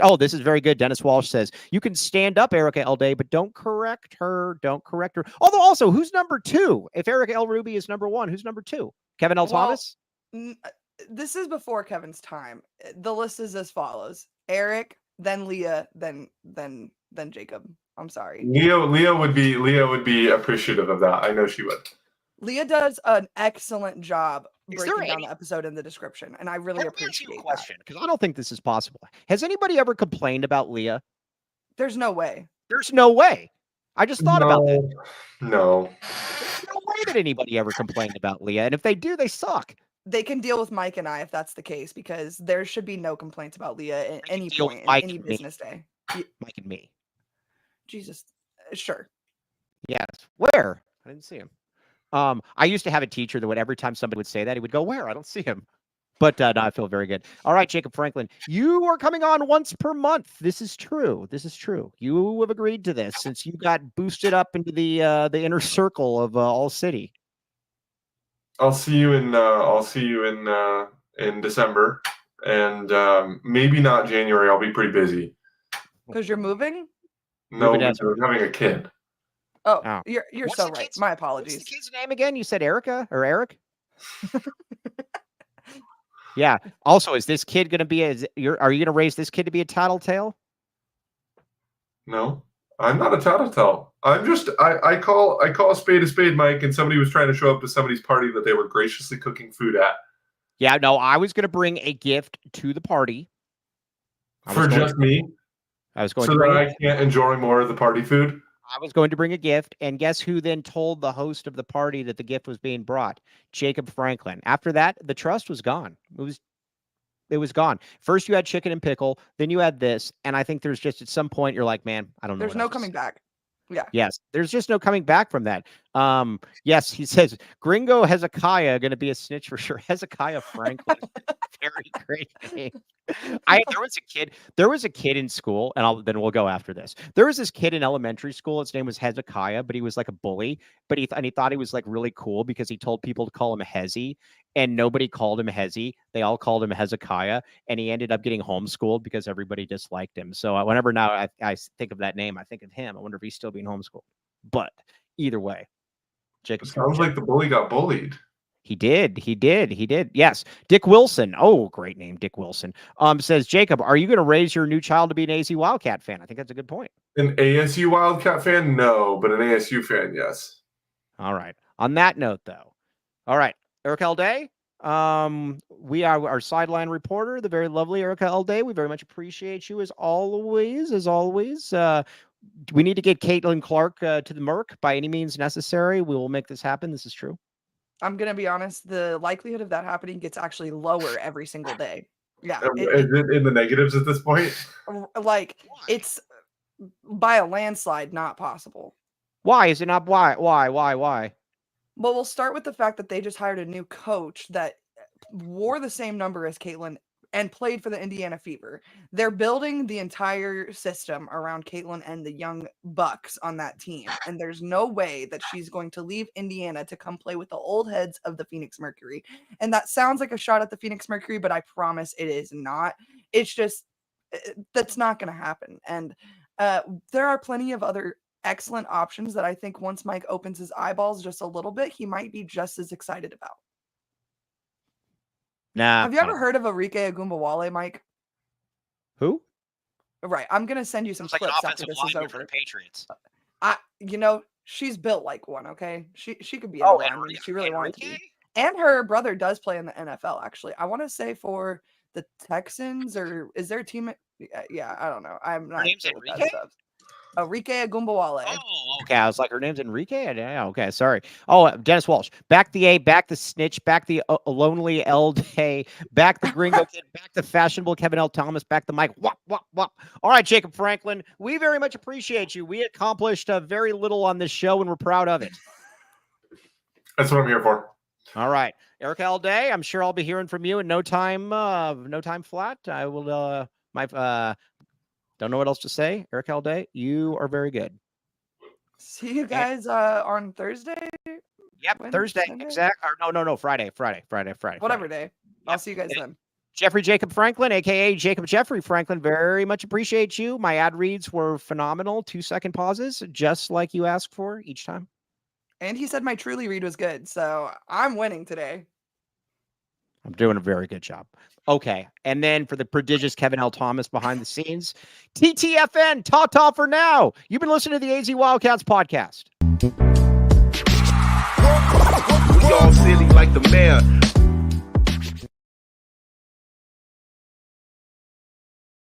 Oh, this is very good. Dennis Walsh says you can stand up Erica L. Day, but don't correct her. Don't correct her. Although, also, who's number 2? If Erica L. Ruby is number 1, who's number 2? Kevin L. Thomas. This is before Kevin's time. The list is as follows: Eric, then Leah, then Jacob. I'm sorry. Leah would be appreciative of that. I know she would. Leah does an excellent job Is there breaking down any- the episode in the description, and I really Let me ask you appreciate a that. question, because I don't think this is possible. Has anybody ever complained about Leah? There's no way. There's no way. I just thought about that. No. There's no way that anybody ever complained about Leah, and if they do, they suck. They can deal with Mike and I if that's the case, because there should be no complaints about Leah at They can any deal with point in Mike any and me. business day. Mike and me. Jesus, sure. Yes. Where? I didn't see him. I used to have a teacher that would, every time somebody would say that, he would go, "Where? I don't see him." But no, I feel very good. All right, Jacob Franklin, you are coming on once per month. This is true. This is true. You have agreed to this since you got boosted up into the inner circle of ALLCITY. I'll see you in December, and maybe not January. I'll be pretty busy. Because you're moving? No, Moving because I'm having a kid. Oh, Oh. you're What's so the right. kid's- My What's apologies. the kid's name again? You said Erica or Eric? Yeah. Also, is this kid going to be are you going to raise this kid to be a tattletale? No, I'm not a tattletale. I'm just I call a spade, Mike. And somebody was trying to show up to somebody's party that they were graciously cooking food at. Yeah. No, I was going to bring a gift to the party. For just me? I was going So to bring. that I can't enjoy more of the party food? I was going to bring a gift, and guess who then told the host of the party that the gift was being brought? Jacob Franklin. After that, the trust was gone. It was gone. First, you had chicken and pickle, then you had this, and I think there's just at some point you're like, man, I don't know. There's no coming back. Yeah. Yes, there's just no coming back from that. Yes, he says Gringo Hezekiah going to be a snitch for sure. Hezekiah Franklin, very great name. There was a kid in school, and then we'll go after this. There was this kid in elementary school. His name was Hezekiah, but he was like a bully. But he thought he was like really cool because he told people to call him Hezzy, and nobody called him Hezzy. They all called him Hezekiah, and he ended up getting homeschooled because everybody disliked him. So whenever now I think of that name, I think of him. I wonder if he's still being homeschooled. But either way, Jacob. Sounds like the bully got bullied. He did. Yes. Dick Wilson. Oh, great name. Dick Wilson. Says, Jacob, are you going to raise your new child to be an AZ Wildcat fan? I think that's a good point. An ASU Wildcat fan? No, but an ASU fan, yes. All right. On that note, though. All right. Erica L. Day. We are our sideline reporter, the very lovely Erica L. Day. We very much appreciate you as always. We need to get Caitlin Clark to the Merc by any means necessary. We will make this happen. This is true. I'm going to be honest. The likelihood of that happening gets actually lower every single day. Yeah. Is it in the negatives at this point? Like, it's by a landslide not possible. Why is it not? Why? Well, we'll start with the fact that they just hired a new coach that wore the same number as Caitlin and played for the Indiana Fever. They're building the entire system around Caitlin and the young bucks on that team. And there's no way that she's going to leave Indiana to come play with the old heads of the Phoenix Mercury. And that sounds like a shot at the Phoenix Mercury, but I promise it is not. It's just, that's not going to happen. And there are plenty of other excellent options that I think once Mike opens his eyeballs just a little bit, he might be just as excited about. Nah. Have you ever heard of Arike Agumbawale, Mike? Who? Right. I'm going to send you some Like an clips after offensive this is lineman for over. the Patriots. She's built like one, okay? She could be in Oh, the and lineman. She really wanted to be. Enrique? And her brother does play in the NFL, actually. I want to say for the Texans, or is there a team? Yeah, I don't know. I'm not. Her name's sure what that Enrique? stuff. Arike Agumbawale. Oh, okay. I was like, her name's Enrique? Yeah, okay, sorry. Oh, Dennis Walsh. Back the A, back the snitch, back the lonely L Day, back the gringo kid, back the fashionable Kevin L. Thomas, back the Mike. Wop, wop, wop. All right, Jacob Franklin, we very much appreciate you. We accomplished very little on this show, and we're proud of it. That's what I'm here for. All right. Erica L. Day, I'm sure I'll be hearing from you in no time flat. I will Don't know what else to say. Eric Alday, you are very good. See you guys on Thursday. Yep, When? Thursday. Sunday? Exact. Or no, Friday. Whatever day. I'll see you guys then. Jeffrey Jacob Franklin, aka Jacob Jeffrey Franklin, very much appreciate you. My ad reads were phenomenal. 2-second pauses, just like you asked for each time. And he said my Truly read was good, so I'm winning today. I'm doing a very good job. Okay, and then for the prodigious Kevin L. Thomas behind the scenes, TTFN, ta-ta for now. You've been listening to the AZ Wildcats podcast. We all silly like the mayor.